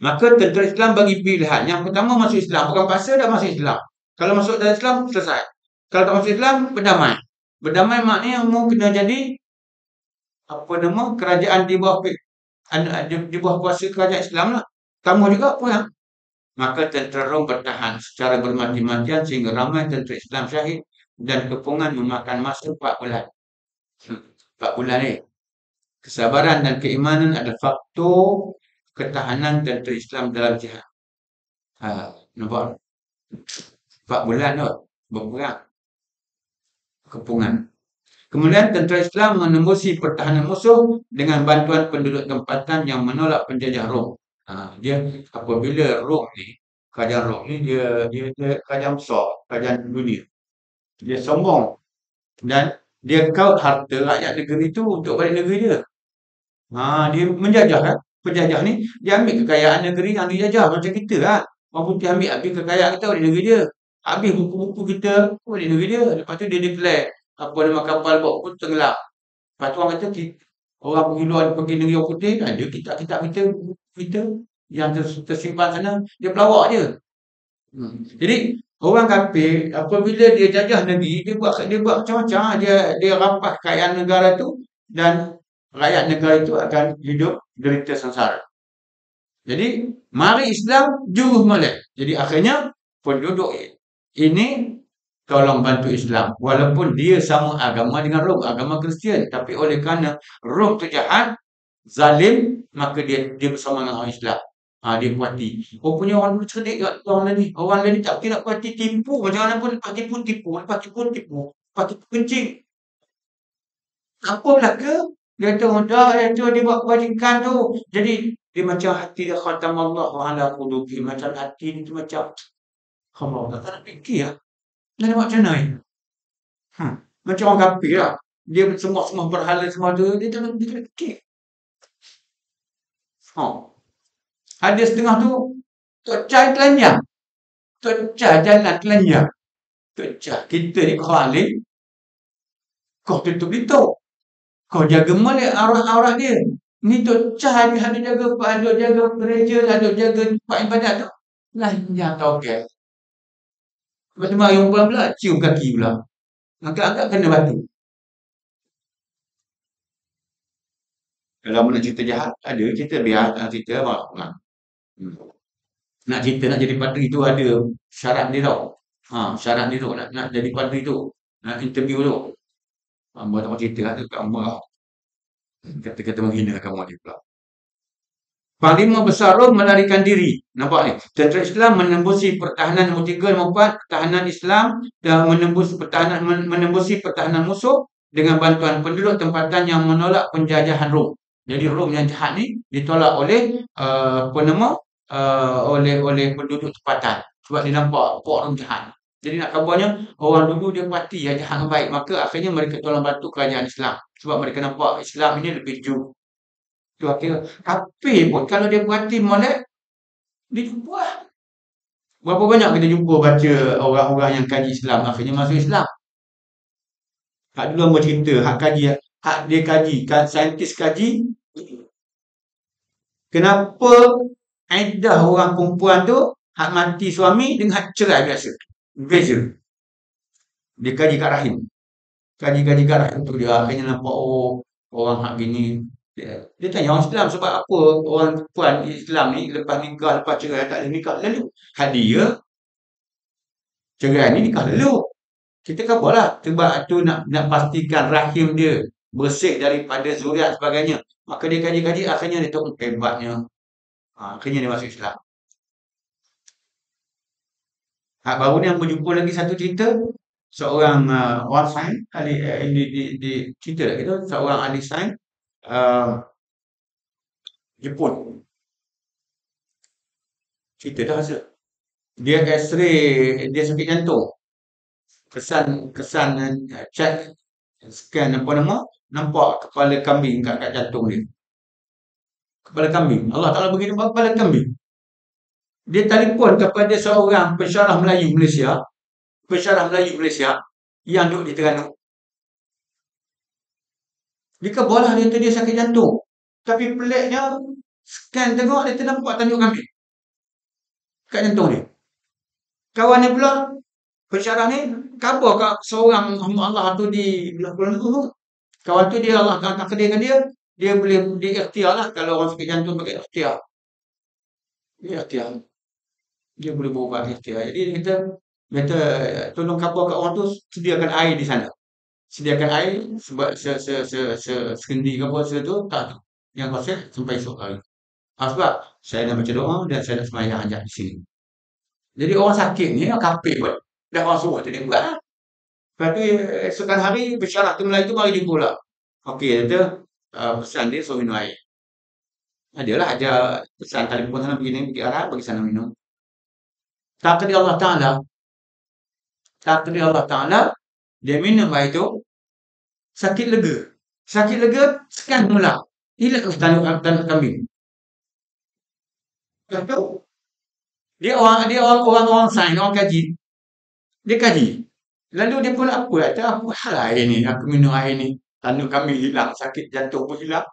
Maka tentera Islam bagi pilihan. Yang pertama masuk Islam. Bukan paksa dah masuk Islam. Kalau masuk dalam Islam, selesai. Kalau tak masuk Islam, berdamai. Berdamai maknanya mau kena jadi kerajaan di bawah kuasa kerajaan Islam lah. Tambah juga perang. Maka tentera Rom bertahan secara bermati-matian sehingga ramai tentera Islam syahid dan kepungan memakan masa 4 bulan. 4 bulan ni. Kesabaran dan keimanan adalah faktor ketahanan tentera Islam dalam jihad. Nampak? 4 bulan tu berperang. Kepungan. Kemudian tentera Islam menembusi pertahanan musuh dengan bantuan penduduk tempatan yang menolak penjajah Rom. Dia apabila Rom ni, kerajaan Rom ni dia kerajaan besar, kerajaan dunia. Dia sombong dan dia kaut harta rakyat negeri tu untuk balik negeri dia. Dia menjajah kan. Penjajah ni dia ambil kekayaan negeri yang dijajah macam kita lah. Orang putih ambil kekayaan kita balik negeri dia. Habis buku-buku kita balik negeri dia. Lepas tu dia declare nama kapal bawa pun tenggelam. Lepas tu orang kata Orang pergi luar, pergi negeri orang putih, ada kitab-kitab kita yang tersimpan sana, dia pelawak je. Jadi orang kafir apabila dia jajah negeri, dia buat macam-macam, dia rampas kekayaan negara tu dan rakyat negara itu akan hidup derita sengsara. Jadi mari Islam juru molek. Jadi akhirnya penduduk ini tolong bantu Islam walaupun dia sama agama dengan Rom, agama Kristian, tapi oleh kerana Rom tu jahat, zalim, maka dia bersama dengan orang Islam. Dia puati. Rupanya orang dulu cerdik kat orang lain tak kira puati, tipu macam mana pun, lepas tipu, lepas tipu kencing. Apa belaka? Dia kata, itu dia buat kebajikan tu. Jadi dia macam hati dia khatamallahu ala qulubihim, macam hati dia tu macam Allah tak nak fikir lah. Nak buat macam mana ni? Macam orang kafir lah. Dia semua berhala semua tu, dia tak nak fikir. Ada setengah tu, Tok Chai telanjang. Tok Chai jalan telanjang. Tok Chai, kita ni kau alim, kau tutup-tutup. Kau jaga molek aurat dia. Ni Tok Chai ni ada jaga gereja, ada jaga tempat ibadat tu. Telanjang tau ke. Lepas tu mari orang pula cium kaki pula. Agak-agak kena batu. Kalau nak cerita jahat, ada cerita biar, cerita apa. Nak cerita nak jadi padri tu ada syarat dia tau. Syarat dia tu nak jadi padri tu. Nak interview tu. Buat tak cerita lah tu kat rumah. Kata-kata menghina kamu dia pula. Panglima besar Rom melarikan diri. Nampak ni? Tentera Islam menembusi pertahanan Mutigul membuat pertahanan Islam dan menembusi pertahanan musuh dengan bantuan penduduk tempatan yang menolak penjajahan Rom. Jadi Rom yang jahat ni ditolak oleh oleh penduduk tempatan sebab dia nampak Rom jahat. Jadi nak kabarnya orang dulu dia mati yang jahat yang baik, maka akhirnya mereka tolong bantu kerajaan Islam sebab mereka nampak Islam ini lebih jujur. Tu akhirnya kafir pun kalau dia berhati molek, dia jumpa lah. Berapa banyak kita jumpa baca orang-orang yang kaji Islam akhirnya masuk Islam. Hak dulu orang cerita, hak dia kaji, saintis kaji, kenapa iddah orang perempuan tu hak mati suami dengan hak cerai biasa. Beza. Dia kaji kat rahim. Kaji kat rahim tu dia akhirnya nampak orang hak gini. Dia tanya orang Islam sebab apa orang perempuan Islam ni lepas nikah, lepas cerai tak boleh nikah lalu. Dia cerai ni nikah lalu. Kita khabarlah sebab tu nak pastikan rahim dia bersih daripada zuriat sebagainya. Maka dia kaji-kaji akhirnya dia tahu hebatnya. Akhirnya dia masuk Islam. Baru ni yang berjumpa lagi satu cerita. Seorang orang sains, di cerita tak kita, seorang ahli sains Jepun. Cerita dah rasa. Dia x-ray, dia sakit jantung. Kesan check scan apa nama, nampak kepala kambing kat jantung dia. Kepala kambing. Allah Ta'ala bagi nampak kepala kambing. Dia telefon kepada seorang pensyarah Melayu Malaysia yang duduk di Terengganu. Dia khabarlah dia sakit jantung. Tapi peliknya scan tengok dia nampak tajuk kambing kat jantung dia. Kawan dia pula pensyarah ni khabar kat seorang hamba Allah tu di belah Kuala Lumpur. Kawan tu dia Allah akan takdirkan dia boleh ikhtiar lah. Kalau orang sakit jantung pakai ikhtiar. Dia boleh berubat ikhtiar. Jadi dia kata tolong khabar kat orang tu sediakan air di sana. Sediakan air sebab sekendi ke apa tu tak tu. Yang kosong sampai esok hari. Sebab saya nak baca doa dan saya nak sembahyang ajak di sini. Jadi orang sakit ni, orang kafir pun dah orang suruh tu dia buat lah. Lepas tu esokan hari bersyarah tu Melayu tu mari jumpa pula. Okey, dia kata pesan dia suruh minum air. Adalah ajar pesan telefon sana pergi arah bagi sana minum. Takdir Allah Ta'ala dia minum air tu sakit lega sekian mula hilang tanduk kambing. Lepas tu dia orang sains, orang kaji. Dia kaji. Lalu dia pula apa hal air ni, aku minum air ni. tanduk kambing hilang, sakit jantung pun hilang.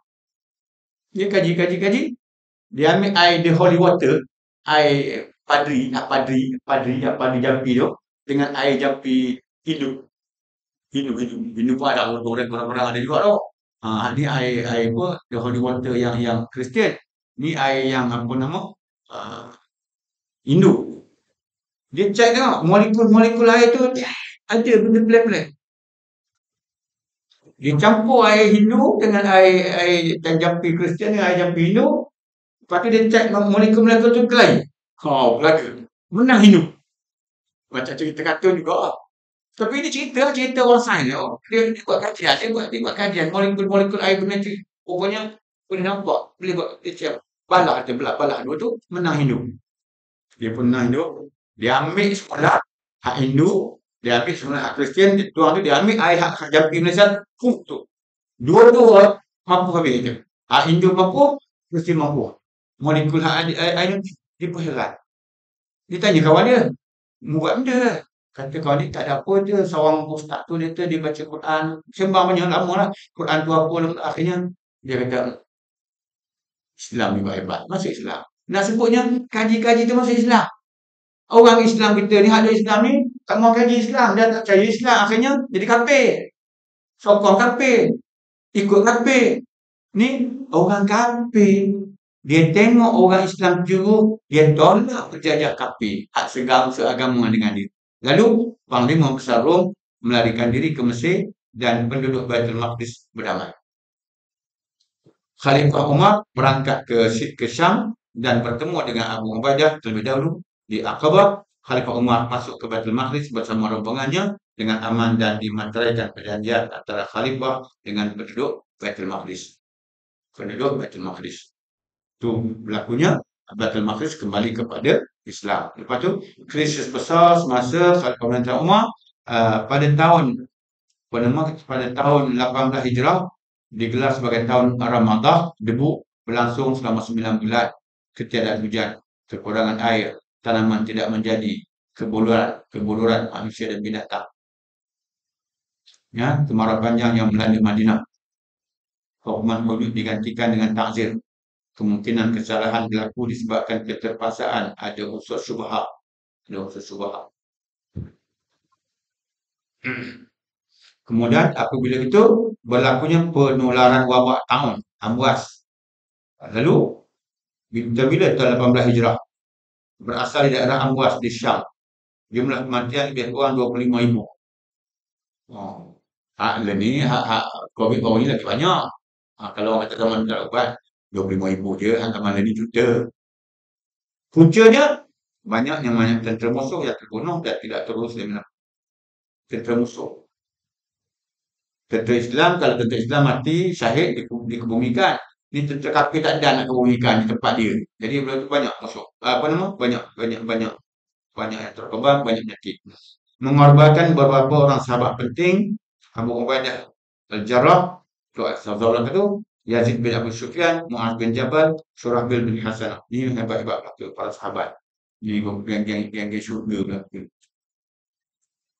Dia kaji. Dia ambil air the holy water, air padri jampi tu dengan air jampi Hindu. Hindu pun ada orang ada juga tau. Ni air apa the holy water yang Kristian. Ni air yang apa nama? Ah, Hindu. Dia check tengok molekul-molekul air tu ada benda pelik-pelik. Dia campur air Hindu dengan air jampi Kristian dengan air jampi Hindu. Lepas tu dia check molekul-molekul tu kelahi. Belaka. Menang Hindu. Macam cerita kartun juga lah. Tapi ini cerita orang sains tau. Dia buat kajian, dia buat kajian molekul-molekul air benda tu. Rupanya boleh nampak, boleh buat dia cakap balak dua tu menang Hindu. Dia pun menang Hindu. Dia ambil semula hak Hindu, dia ambil semula hak Kristian, tuang tu dia ambil air hak jampi Malaysia, tu. Dua-dua mampu habis je. Hak Hindu mampu, Kristian mampu. Molekul hak air tu, dia pun heran. Dia tanya kawan dia, buat benda. Kata kawan ni tak ada apa je, seorang ustaz tu dia baca Quran, sembang banyak lama lah. Quran tu apa, akhirnya dia kata, Islam juga hebat, masuk Islam. Nak sebutnya, kaji-kaji tu masuk Islam. Orang Islam kita ni, ada Islam ni, tak mau kaji Islam, dia tak percaya Islam, akhirnya jadi kafir. Sokong kafir, ikut kafir. Ni orang kafir. Dia tengok orang Islam juru, dia tolak penjajah kafir, hak seagama dengan dia. Lalu Panglima Besar Rom melarikan diri ke Mesir dan penduduk Baitul Maqdis berdamai. Khalifah Umar berangkat ke Syam dan bertemu dengan Abu Ubaidah terlebih dahulu di Aqabah. Khalifah Umar masuk ke Baitul Maqdis bersama rombongannya dengan aman dan dimanteraikan perjanjian antara Khalifah dengan penduduk Baitul Maqdis. Itu berlakunya Baitul Maqdis kembali kepada Islam. Lepas tu krisis besar semasa Khalifah Pemerintahan Umar pada tahun 18 Hijrah digelar sebagai tahun Ramadah, debu berlangsung selama 9 bulan, ketiadaan hujan, kekurangan air, tanaman tidak menjadi, kebuluran manusia dan binatang. Ya, kemarau panjang yang melanda Madinah. Hukuman hudud digantikan dengan takzir. Kemungkinan kesalahan berlaku disebabkan keterpaksaan, ada unsur syubhat. Kemudian apabila itu berlakunya penularan wabak taun, amwas. Lalu bila tahun 18 Hijrah berasal dari daerah Amwas di Syam. Jumlah kematian lebih kurang 25,000. COVID baru ni lagi banyak. Kalau orang kata zaman tak ubat 25,000 je, zaman ni juta. Puncanya banyak tentera musuh yang terbunuh dan tidak terus tentera musuh. Tentera Islam, kalau tentera Islam mati, syahid, dikebumikan. Ni tentera kafir tak ada nak kebumikan di tempat dia. Jadi beliau tu banyak masuk. Banyak yang terkebang, banyak penyakit. Mengorbankan beberapa orang sahabat penting, Abu Ubaidah Al-Jarrah, Zawlah itu, Yazid bin Abu Sufyan, Mu'adz bin Jabal, Surahbil bin Hasan. Ini hebat-hebat para sahabat. Ini yang syurga belaka.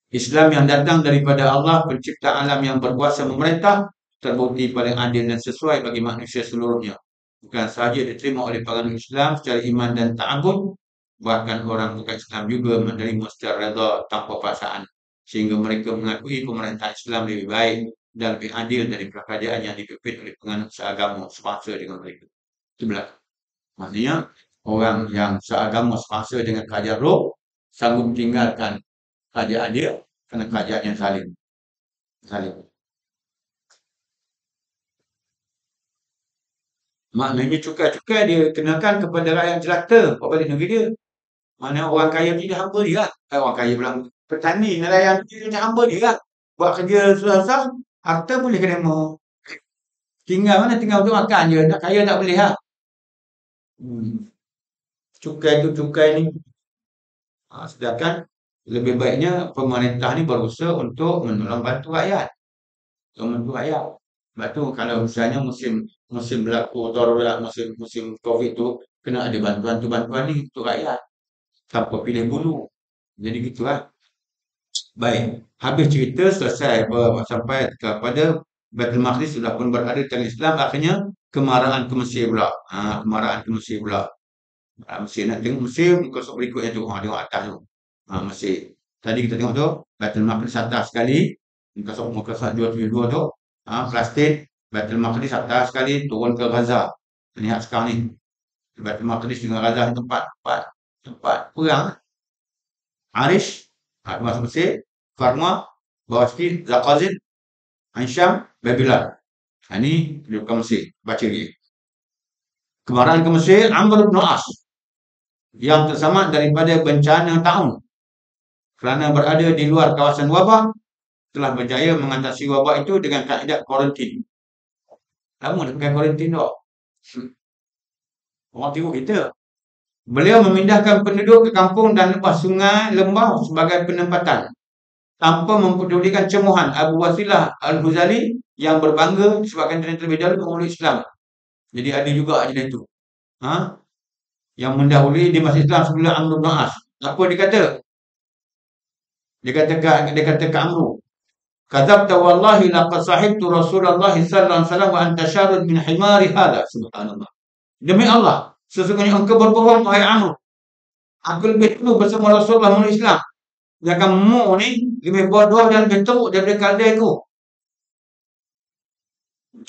Islam yang datang daripada Allah, pencipta alam yang berkuasa memerintah, terbukti paling adil dan sesuai bagi manusia seluruhnya. Bukan sahaja diterima oleh para Islam secara iman dan ta'abud, bahkan orang bukan Islam juga menerima secara redha tanpa paksaan, sehingga mereka mengakui pemerintahan Islam lebih baik dan lebih adil dari kerajaan yang dipimpin oleh penganut seagama sebangsa dengan mereka. Itu belakang. Maksudnya orang yang seagama sebangsa dengan kerajaan Rom sanggup tinggalkan kerajaan dia kerana kerajaan yang saling. Maknanya cukai-cukai dia kenakan kepada rakyat jelata buat balik negeri dia. Mana orang kaya tidak hamba dia lah. Orang kaya bilang petani, nelayan dia hamba dia lah. Buat kerja susah-susah, harta boleh kena mau. Tinggal mana? Tinggal untuk makan je. Nak kaya tak boleh lah. Cukai tu cukai ni. Sedangkan lebih baiknya pemerintah ni berusaha untuk menolong bantu rakyat. Sebab tu kalau misalnya musim berlaku darurat, musim COVID tu, kena ada bantuan ni untuk rakyat. Tanpa pilih bulu. Jadi gitulah. Baik. Habis cerita selesai sampai kepada Baitul Maqdis sudah pun berada di tangan Islam, akhirnya kemarahan ke Mesir pula. Kemarahan ke Mesir pula. Mesir nak tengok Mesir, muka surat berikutnya tu. Tengok atas tu. Mesir. Tadi kita tengok tu, Baitul Maqdis atas sekali. Muka surat 272 tu. Palestin, Baitul Maqdis atas sekali, turun ke Gaza. Lihat sekarang ni. Baitul Maqdis dengan Gaza ni tempat perang. Arish, masuk Mesir, Farma, bawah sikit, Zakazin, Ansham, Babylon. Ini dia bukan Mesir. Baca dia. Kemarahan ke Mesir, Amr bin As yang tersamat daripada bencana tahun kerana berada di luar kawasan wabak telah berjaya mengatasi wabak itu dengan kaedah kuarantin. Lama dah pakai kuarantin tu. Orang tengok kita. Beliau memindahkan penduduk ke kampung dan lepas sungai lembah sebagai penempatan tanpa mempedulikan cemohan Abu Wasilah Al-Huzali yang berbangga disebabkan dia terlebih dahulu memeluk Islam. Jadi ada juga jenis itu. Yang mendahului di masuk Islam sebelum Amr bin As. Apa dia kata? Dia kata ke Amru, "Kadzabta wallahi laqad sahibtu Rasulullah sallallahu alaihi wasallam wa anta syarud min himari hadha." Subhanallah. Demi Allah, sesungguhnya engkau berbohong wahai Amr. Aku lebih dulu bersama Rasulullah memeluk Islam. Jangan mu ni lebih bodoh dan lebih teruk daripada kaldai aku.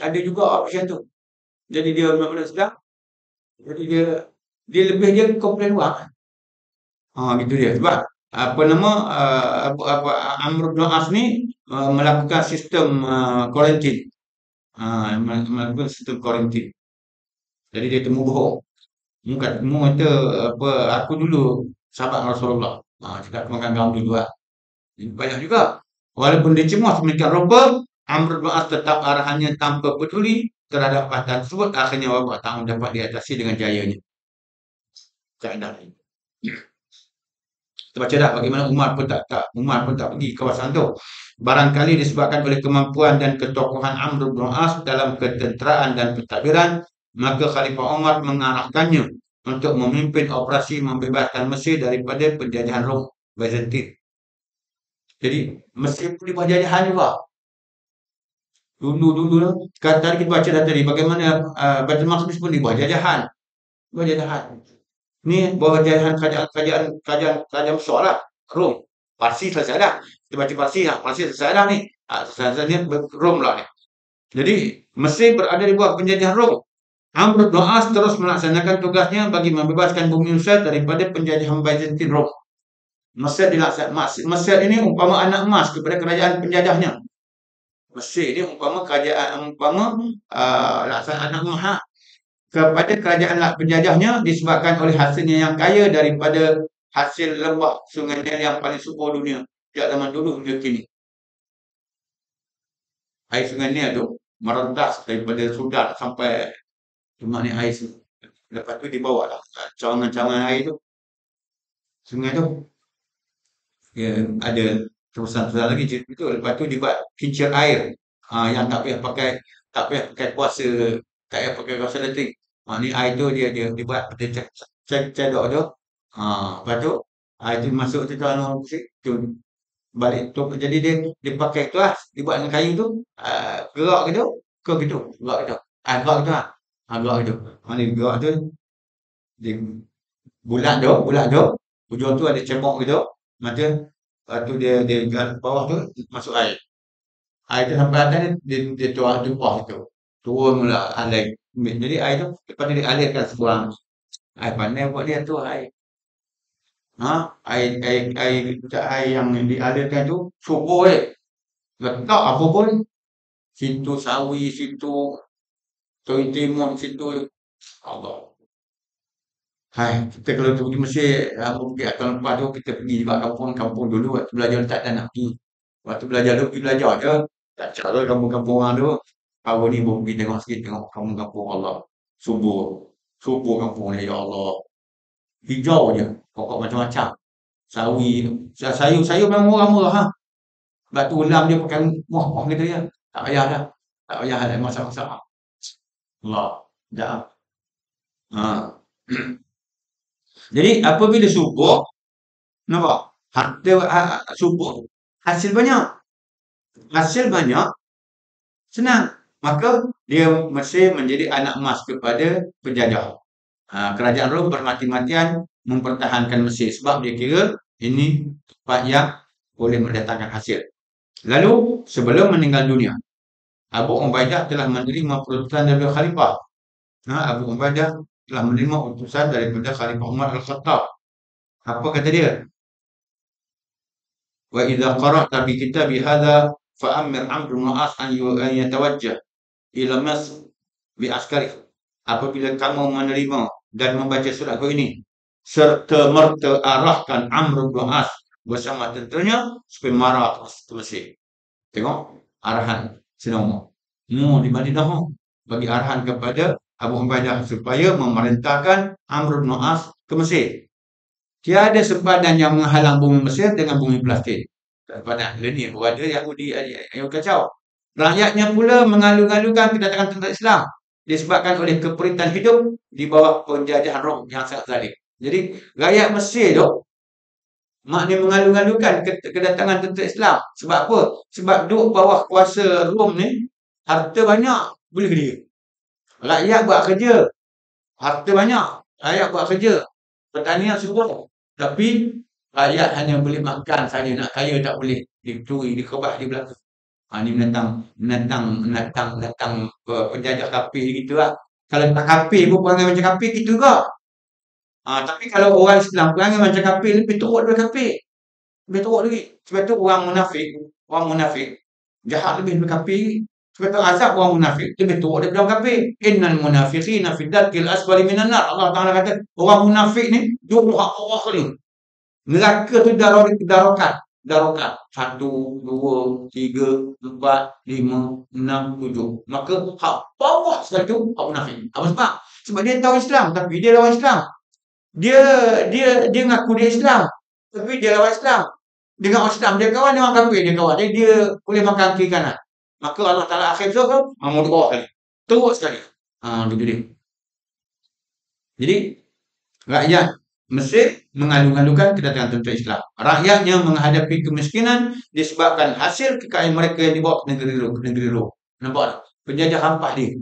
Ada juga option tu. Jadi dia memeluk Islam. Jadi dia lebih dia komplain luar. Gitu dia. Sebab Amr bin As ni melakukan sistem kuarantin. Melakukan sistem kuarantin. Jadi dia temu bohong. Mu kata aku dulu sahabat Rasulullah. Cakap makan garam dulu lah. Banyak juga. Walaupun dia cemas demikian rupa, Amr bin As tetap arahannya tanpa peduli terhadap perhatian tersebut. Akhirnya wabak tahun dapat diatasi dengan jayanya. Kaedah ini. Kita baca dah bagaimana Umar pun tak pergi kawasan tu. Barangkali disebabkan oleh kemampuan dan ketokohan Amr bin As dalam ketenteraan dan pentadbiran, maka Khalifah Umar mengarahkannya untuk memimpin operasi membebaskan Mesir daripada penjajahan Rom Byzantine. Jadi Mesir pun di bawah jajahan juga. Dulu tadi kita baca dah tadi bagaimana Baitul Maqdis pun di bawah jajahan. Ni bawah jajahan kerajaan besar lah. Rom. Parsi selesai dah. Kita baca Parsi lah. Parsi selesai dah ni. Selesai ni Rom lah ni. Jadi Mesir berada di bawah penjajahan Rom. Amr bin As terus melaksanakan tugasnya bagi membebaskan bumi Mesir daripada penjajahan Byzantine Rom. Mesir ini umpama anak emas kepada kerajaan penjajahnya. Mesir ini umpama laksana anak emas kepada kerajaan penjajahnya disebabkan oleh hasilnya yang kaya daripada hasil lembah Sungai Nil yang paling subur dunia sejak zaman dulu hingga kini. Air Sungai Nil tu merentas daripada Sudan sampai cuma ni air. Lepas tu dibawa lah cawangan-cawangan air tu. Sungai tu ada terusan lagi cerita tu. Lepas tu dibuat kincir air yang tak payah pakai kuasa, tak payah pakai kuasa elektrik. Ni air tu dia dibuat cedok tu. Lepas tu air tu masuk tu tu balik tu. Jadi dia pakai tu lah, dibuat dengan kayu tu, gerak gitu, gerak gitu lah. Gerak gitu. Ni gerak tu dia bulat tu, ujung tu ada cebok gitu. Lepas tu dia bawah tu masuk air. Air tu sampai atas dia tuang gitu. Turun mula air. Jadi air tu lepas tu dialirkan sebuang. Air pandai buat dia tu air. Air yang dialirkan tu subur letak apa pun. Situ sawi, situ timun, situ Allah. Kita kalau pergi Mesir, pergi tahun lepas tu kita pergi juga kampung dulu waktu belajar tak ada nak pergi. Waktu belajar tu pergi belajar je. Tak cara kampung-kampung orang tu. Hari ni pun pergi tengok sikit, tengok kampung-kampung Allah. Subur kampung ni, ya Allah. Hijau je, pokok macam-macam. Sawi, sayur memang murah-murah. Lepas tu ulam dia pakai muah gitu ya. Tak payah dah masak-masak. Allah, dah. Jadi apabila subur, nampak? Subur, hasil banyak. Senang. Maka dia Mesir menjadi anak emas kepada penjajah. Kerajaan Rom bermati-matian mempertahankan Mesir sebab dia kira ini tempat yang boleh mendatangkan hasil. Lalu sebelum meninggal dunia, Abu Ubaidah telah menerima utusan daripada khalifah. Abu Ubaidah telah menerima utusan daripada Khalifah Umar Al-Khattab. Apa kata dia? Wa idza qara'ta bi kitabi hadza fa'amir Amr bin As an yatawajjah ila Masr bi askari. Apabila kamu menerima dan membaca surat ini, serta merta arahkan Amr bin As bersama tenteranya supaya marah ke Mesir. Tengok arahan senang. Di Madinah bagi arahan kepada Abu Ubaidah supaya memerintahkan Amr bin As ke Mesir. Tiada sempadan yang menghalang bumi Mesir dengan bumi Palestin. Pada hari ini ada Yahudi yang kacau. Rakyatnya pula mengalu-alukan kedatangan tentera Islam disebabkan oleh keperitan hidup di bawah penjajahan Rom yang sangat zalim. Jadi rakyat Mesir tu maknanya mengalu-alukan kedatangan tentera Islam. Sebab apa? Sebab duduk bawah kuasa Rom ni, harta banyak, boleh dia. Rakyat buat kerja, harta banyak, rakyat buat kerja, pertanian semua. Tapi rakyat hanya boleh makan saja, nak kaya tak boleh. Dicuri, dikebah di belakang. Ni menentang penjajah kafir gitu lah. Kalau tak kafir pun perangai macam kafir gitu juga. Tapi kalau orang Islam perangai macam kafir, lebih teruk daripada kafir. Lebih teruk lagi. Sebab tu orang munafik jahat lebih daripada kafir. Sebab tu azab orang munafik lebih teruk daripada orang kafir. Innal munafiqina fi darkil asfali minan nar. Allah Taala kata orang munafik ni duduk Allah ni. Neraka tu darokat. 1, 2, 3, 4, 5, 6, 7. Maka hak bawah sekali tu hak munafik. Apa sebab? Sebab dia tahu Islam tapi dia lawan Islam. Dia ngaku dia Islam tapi dia lawan Islam. Dengan orang Islam dia kawan, dengan orang kafir dia kawan. Jadi dia boleh makan kiri kanan. Maka Allah Taala akhir tu mau di bawah kali. Teruk sekali. Gitu dia. Jadi rakyat Mesir mengalu-alukan kedatangan tentera Islam. Rakyatnya menghadapi kemiskinan disebabkan hasil kekayaan mereka yang dibawa ke negeri Rom. Nampak tak? Penjajah hampas dia.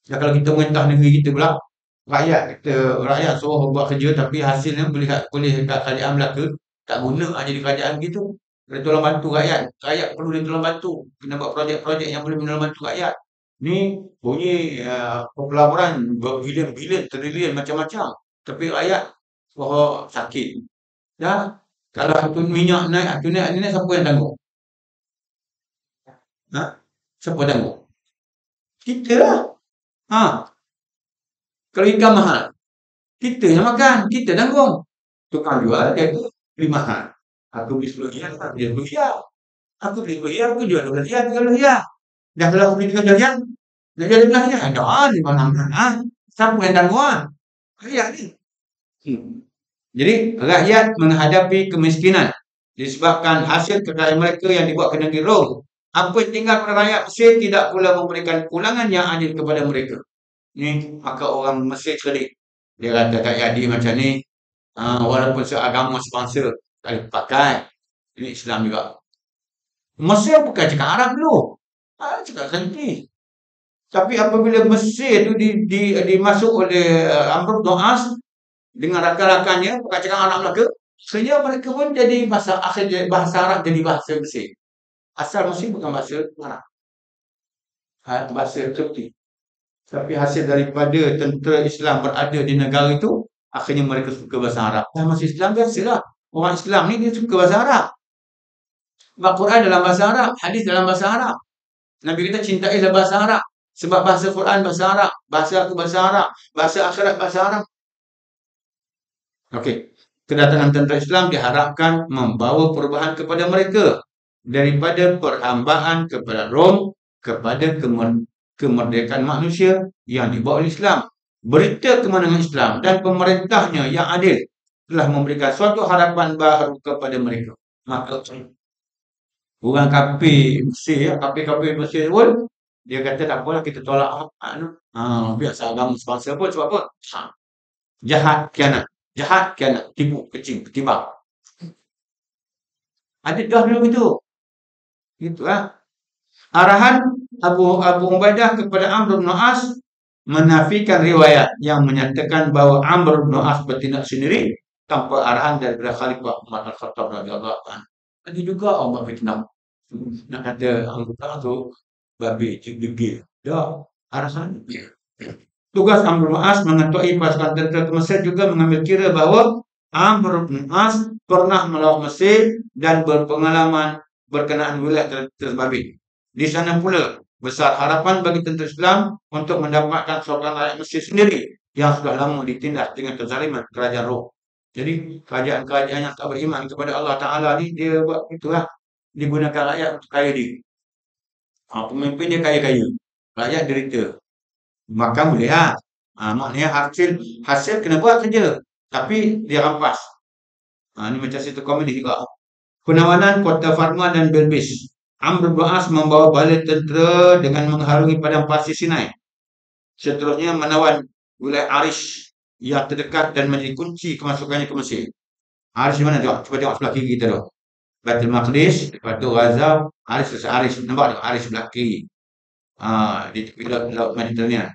Dan kalau kita merintah negeri kita pula, rakyat suruh buat kerja tapi hasilnya boleh kat kerajaan Melaka, tak guna jadi kerajaan gitu. Dia tolong bantu rakyat. Rakyat perlu dia tolong bantu. Kena buat projek-projek yang boleh menolong bantu rakyat. Ni bunyi pelaburan berbilion-bilion, trilion macam-macam. Tapi rakyat sakit. Ya, kalau harga minyak naik, siapa yang tanggung? Siapa tanggung? Kita lah. Kalau ikan mahal, kita yang makan, kita tanggung. Tukang jual, dia tu beli mahal. Aku beli 10 riyal, dia 10 riyal. Aku beli 10 riyal, aku jual 12 riyal, 13 riyal. Dah kalau aku beli 13 riyal, dia jual 12 riyal. Ada di mana-mana. Siapa yang tanggung? Rakyat ni. Jadi rakyat menghadapi kemiskinan disebabkan hasil kekayaan mereka yang dibawa ke negeri Rom. Apa yang tinggal pada rakyat Mesir tidak pula memberikan pulangan yang adil kepada mereka. Ni maka orang Mesir cerdik. Dia kata tak jadi macam ni. Walaupun seagama sebangsa tak pakai. Ini Islam juga. Mesir bukan cakap Arab dulu. Cakap Santi. Tapi apabila Mesir tu dimasuk oleh Amr bin As dengan rakan-rakannya bukan cakap Arab Melaka, sehingga mereka pun jadi bahasa Arab jadi bahasa Mesir. Asal Mesir bukan bahasa Arab. Bahasa Turki. Tapi hasil daripada tentera Islam berada di negara itu, akhirnya mereka suka bahasa Arab. Dan masih Islam biasalah. Orang Islam ni dia suka bahasa Arab. Sebab Quran dalam bahasa Arab, hadis dalam bahasa Arab. Nabi kita cintailah bahasa Arab. Sebab bahasa Quran bahasa Arab, bahasa aku bahasa Arab, bahasa akhirat bahasa Arab. Okey, kedatangan tentera Islam diharapkan membawa perubahan kepada mereka daripada perhambaan kepada Rom kepada kemerdekaan manusia yang dibawa oleh Islam. Berita kemenangan Islam dan pemerintahnya yang adil telah memberikan suatu harapan baru kepada mereka. Maka orang kafir Mesir, kafir Mesir pun dia kata tak apalah kita tolak biasa agama sebangsa pun sebab apa? Jahat kianat, tipu, kecil, ketimbang. Ada dah dulu itu. Itulah. Arahan Abu Ubaidah kepada Amr bin As menafikan riwayat yang menyatakan bahawa Amr bin As bertindak sendiri tanpa arahan daripada Khalifah Umar Al-Khattab radhiyallahu anhu. Ada juga orang bertindak nak kata anggota tu babi degil. Dah arahan. Tugas Amr bin As mengetuai pasukan tentera ke Mesir juga mengambil kira bahawa Amr bin As pernah melawan Mesir dan berpengalaman berkenaan wilayah tersebabit. Di sana pula besar harapan bagi tentera Islam untuk mendapatkan sokongan rakyat Mesir sendiri yang sudah lama ditindas dengan kezaliman kerajaan Rom. Jadi kerajaan-kerajaan yang tak beriman kepada Allah Ta'ala ni dia buat itulah. Dia gunakan rakyat untuk kaya dia. Pemimpin dia kaya-kaya. Rakyat derita. Maka boleh lah. Maknanya hasil kena buat saja. Tapi dia rampas. Ini macam situ komedi juga. Penawanan kota Farma dan Belbis. Amr bin As membawa bala tentera dengan mengharungi padang pasir Sinai. Seterusnya menawan wilayah Arish yang terdekat dan menjadi kunci kemasukannya ke Mesir. Arish di mana tengok? Cuba tengok sebelah kiri kita tu. Baitul Maqdis, lepas tu Gaza, Arish. Nampak tak? Arish sebelah kiri. Di tepi laut Mediterranean.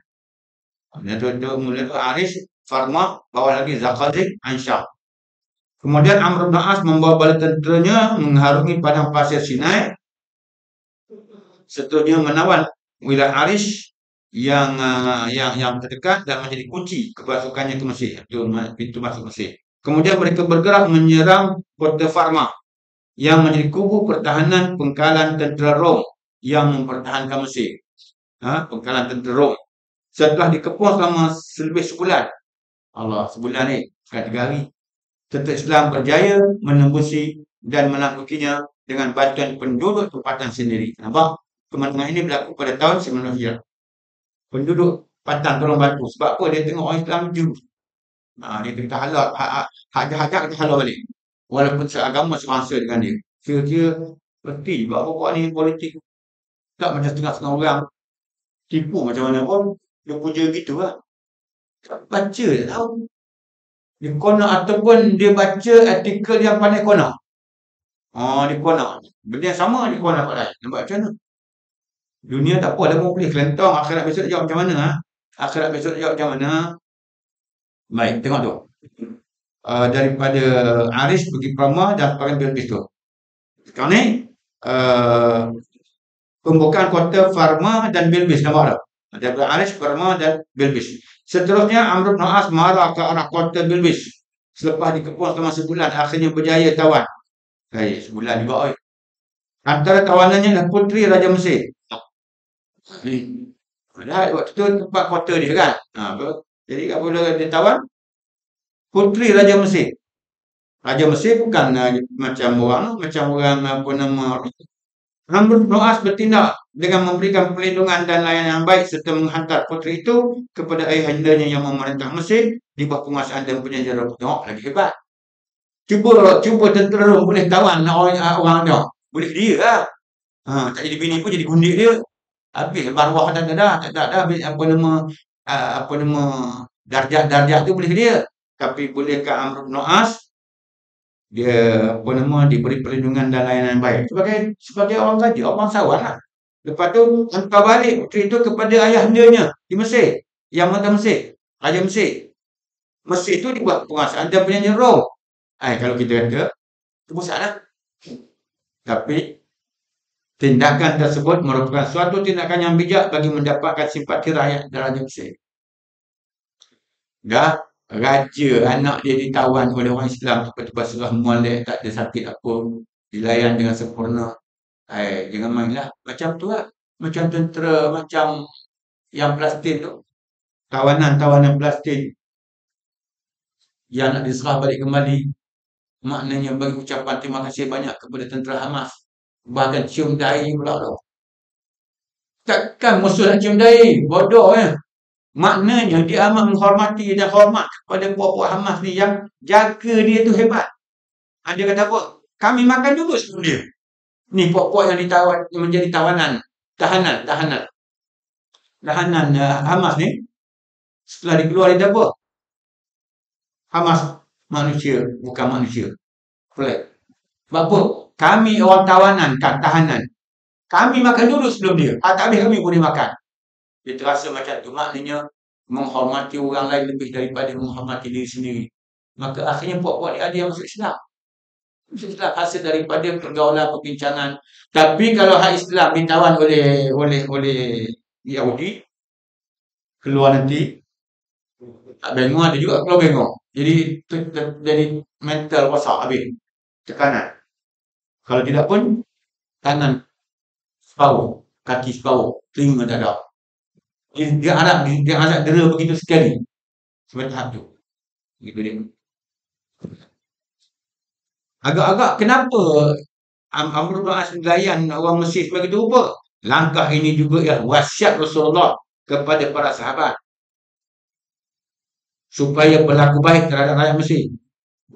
Dan tu mula tu Arish, Farma, bawah lagi Zakhazik, Anshab. Kemudian Amr bin As membawa bala tenteranya mengharungi padang pasir Sinai. Seterusnya menawan wilayah Arish yang terdekat dan menjadi kunci kepasukannya ke Mesir. Itu pintu masuk Mesir. Kemudian mereka bergerak menyerang kota Farma yang menjadi kubu pertahanan pengkalan tentera Rom yang mempertahankan Mesir. Pengkalan tentera Rom. Setelah dikepung selama lebih sebulan. Allah, sebulan ni, sekali 3 hari. Tentera Islam berjaya menembusi dan menaklukinya dengan bantuan penduduk tempatan sendiri. Nampak? Kemenangan ini berlaku pada tahun 19 Hijrah. Penduduk Patan tolong bantu. Sebab apa? Dia tengok orang Islam juru. Dia kata halal. Hajak kita halal balik. Walaupun seagama sebangsa dengan dia. Kira-kira berarti bahawa ni politik. Tak macam setengah-setengah orang. Tipu macam mana pun. Dia puja gitu lah. Tak baca dia tahu. Dia konak ataupun dia baca artikel yang pandai konak. Dia konak. Benda yang sama dia konak kat lain. Nampak macam mana? Dunia tak apa, dah mau boleh kelentong. Akhirat besok jawab macam mana? Akhirat besok jawab macam mana? Baik, tengok tu. Daripada Arish pergi Farma dan pergi Belbis tu. Sekarang ni pembukaan kota Farma dan Belbis. Nampak tak? Daripada Arish, Farma dan Belbis. Seterusnya Amr bin As marah ke arah kota Belbis. Selepas dikepung selama sebulan, akhirnya berjaya tawan. Sebulan juga. Antara tawanannya adalah puteri Raja Mesir. Waktu tu tempat kota dia kan. Jadi apabila dia tawan, puteri Raja Mesir. Raja Mesir bukan macam orang apa nama. Amr bin As bertindak dengan memberikan perlindungan dan layanan yang baik serta menghantar puteri itu kepada ayahandanya yang memerintah Mesir di bawah penguasaan dan penjajah. Tengok lagi hebat. Cuba tentera Rom boleh tawan orang dia. Boleh dia lah. Tak jadi bini pun jadi gundik dia. Habis marwah tak ada. Apa nama darjah tu boleh dia. Tapi bolehkah Amr bin As dia diberi perlindungan dan layanan yang baik sebagai orang gaji, orang bangsawan lah. Lepas tu hantar balik puteri itu kepada ayahandanya di Mesir, yang mentah Mesir, Raja Mesir. Mesir itu dibuat penguasaan dan penjajah Rom. Kalau kita kata itu masalah. Tapi tindakan tersebut merupakan suatu tindakan yang bijak bagi mendapatkan simpati rakyat dan Raja Mesir. Dah raja anak dia ditawan oleh orang Islam, tiba-tiba serah molek, tak ada sakit apa, dilayan dengan sempurna. Jangan mainlah macam tu lah. Macam tentera macam yang Palestin tu, tawanan Palestin yang nak diserah balik kembali. Maknanya bagi ucapan terima kasih banyak kepada tentera Hamas. Bahkan cium dahi pula tu. Takkan musuh nak cium dahi? Bodoh ya. Maknanya dia amat menghormati dan hormat kepada puak-puak Hamas ni yang jaga dia tu hebat. Dia kata apa? Kami makan juga sebelum dia. Ni puak-puak yang ditawan, yang menjadi tahanan Hamas ni. Setelah dikeluar dia apa? Hamas manusia, bukan manusia. Sebab apa? Kami orang tahanan. Kami makan dulu sebelum dia. Tak habis kami boleh makan. Dia terasa macam tu. Maknanya menghormati orang lain lebih daripada menghormati diri sendiri. Maka akhirnya puak-puak ni ada yang masuk Islam. Masuk Islam hasil daripada pergaulan, perbincangan. Tapi kalau hak Islam ditawan oleh Yahudi, keluar nanti, tak bengong ada juga keluar bengong. Jadi mental rosak habis. Tekanan. Kalau tidak pun, tangan separuh, kaki separuh, telinga tak ada. Dia harap dera begitu sekali. Sebab tahap tu. Gitu dia. Agak-agak kenapa Amr bin As melayan orang Mesir sebagai rupa? Langkah ini juga ialah wasiat Rasulullah kepada para sahabat. Supaya berlaku baik terhadap rakyat Mesir.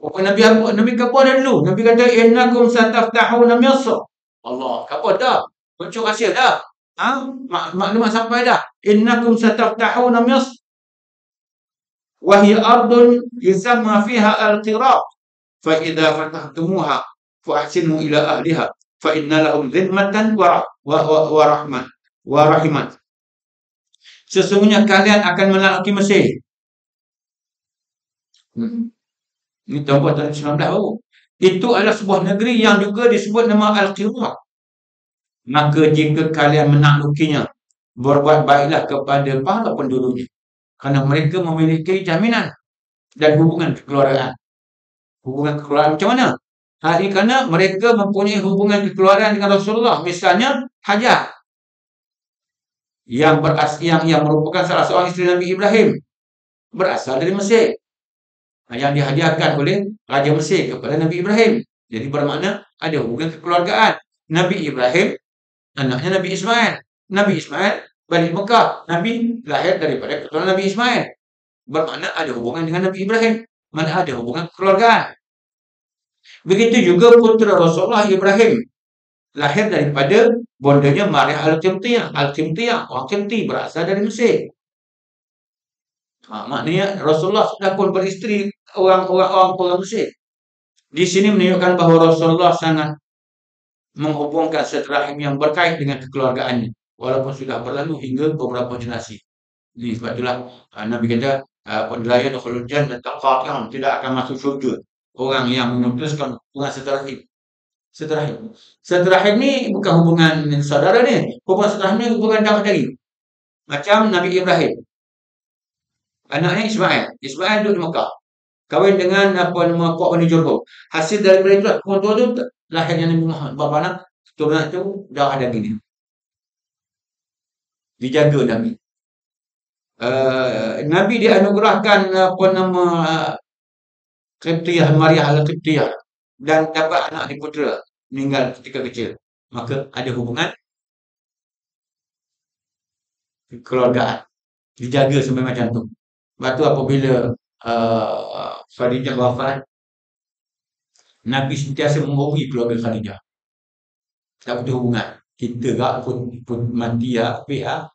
Nabi kata dulu. Nabi kata, innakum sataftahuna Misr. Allah, apa dah? Muncul rahsia dah. Maklumat sampai dah. Innakum sataftahuna Misr. Wahia ardun yusamma fiha al-qirab. فإذا فتحتموها فأحسنوا إلى أهلها فإن لهم ذمة ورحمة. Sesungguhnya kalian akan menaklukki Mesir. Ini tahun 19 baru. Itu adalah sebuah negeri yang juga disebut nama Al-Qirab. Maka jika kalian menaklukinya, berbuat baiklah kepada para penduduknya. Kerana mereka memiliki jaminan dan hubungan kekeluargaan. Hubungan kekeluargaan macam mana? Hal ini kerana mereka mempunyai hubungan kekeluargaan dengan Rasulullah. Misalnya, Hajar. Yang merupakan salah seorang isteri Nabi Ibrahim. Berasal dari Mesir. Yang dihadiahkan oleh Raja Mesir kepada Nabi Ibrahim. Jadi bermakna ada hubungan kekeluargaan. Nabi Ibrahim, anaknya Nabi Ismail. Nabi Ismail balik Mekah. Nabi lahir daripada keturunan Nabi Ismail. Bermakna ada hubungan dengan Nabi Ibrahim. Mana ada hubungan kekeluargaan. Begitu juga putera Rasulullah Ibrahim. Lahir daripada bondanya Maria Al-Qibtiyah. Orang Qibti berasal dari Mesir. Maknanya Rasulullah sudah pun beristeri orang Mesir. Di sini menunjukkan bahawa Rasulullah sangat menghubungkan silaturahim yang berkait dengan kekeluargaannya. Walaupun sudah berlalu hingga beberapa generasi. Ini sebab itulah Nabi kata, la yadkhulul jannata qati'un, tidak akan masuk syurga orang yang memutuskan hubungan silaturahim ni bukan hubungan saudara ni. Hubungan silaturahim ni hubungan darah daging. Macam Nabi Ibrahim, anaknya Ismail duduk di Mekah, kahwin dengan Puak Bani Jurhum. Hasil daripada itu tua tu lahirnya Nabi Muhammad. Bapa keturunan itu darah daging ni. Dijaga Nabi. Nabi dianugerahkan Qibtiyah, Maria Al-Qibtiyah, dan dapat anak di putera meninggal ketika kecil. Maka ada hubungan kekeluargaan. Dijaga sampai macam tu. Lepas tu apabila Khadijah wafat, Nabi sentiasa menghormati keluarga Khadijah. Tak ada hubungan. Kita gak pun mati pihak.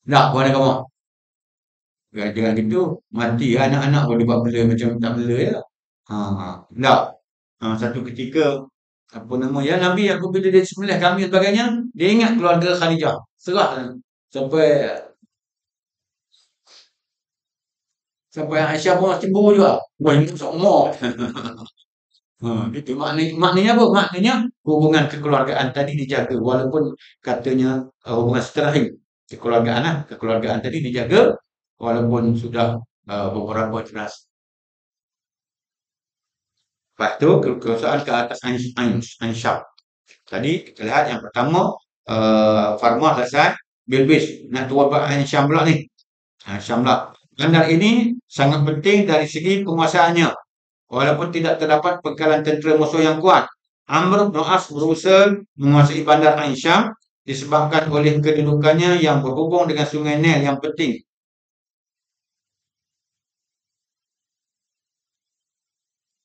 Tak, bukan kamu. Jangan gitu, mati anak-anak boleh buat bela macam tak bela ya. Tak. Satu ketika Nabi apabila dia sembelih kambing sebagainya, dia ingat keluarga Khadijah. Serah sampai Aisyah pun cemburu juga. Wah, ini semua. Gitu. Maknanya apa? Maknanya hubungan kekeluargaan tadi dijaga. Walaupun katanya hubungan silaturahim. Kekeluargaan tadi dijaga. Walaupun sudah beberapa generasi. Lepas tu, kerusakan ke atas Ansyab. Tadi kita lihat yang pertama, Farmah selesai, Bilqis nak turun buat Ansyam pula ni. Ansyam pula. Bandar ini sangat penting dari segi penguasaannya. Walaupun tidak terdapat pengkalan tentera musuh yang kuat. Amr bin As berusaha menguasai bandar Ansyam disebabkan oleh kedudukannya yang berhubung dengan sungai Nil yang penting.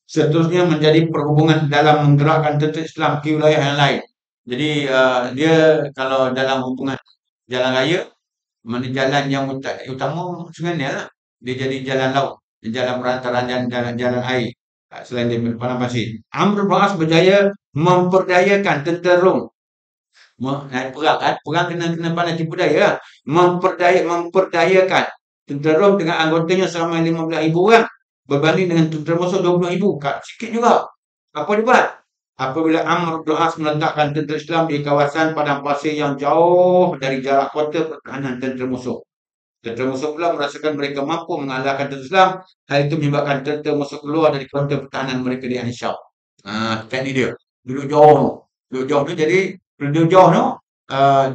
Seterusnya menjadi perhubungan dalam menggerakkan tentera Islam ke wilayah yang lain. Jadi dia kalau dalam hubungan jalan raya, mana jalan yang utama Sungai Nil lah. Dia jadi jalan laut, jalan perantaraan dan jalan air selain daripada padang pasir. Amr bin As berjaya memperdayakan tentera Rom Naik perang kan, perang kena pandai tipu daya lah. Memperdayakan tentera Rom dengan anggotanya seramai 15,000 orang berbanding dengan tentera musuh 20,000. Sikit juga. Apa dia buat? Apabila Amr bin As meletakkan tentera Islam di kawasan padang pasir yang jauh dari jarak kota pertahanan tentera musuh. Tentera musuh pula merasakan mereka mampu mengalahkan tentera Islam. Hal itu menyebabkan tentera musuh keluar dari kota pertahanan mereka di Ansyab. Teknik dia. Duduk jauh. Duduk jauh tu jadi, duduk jauh tu,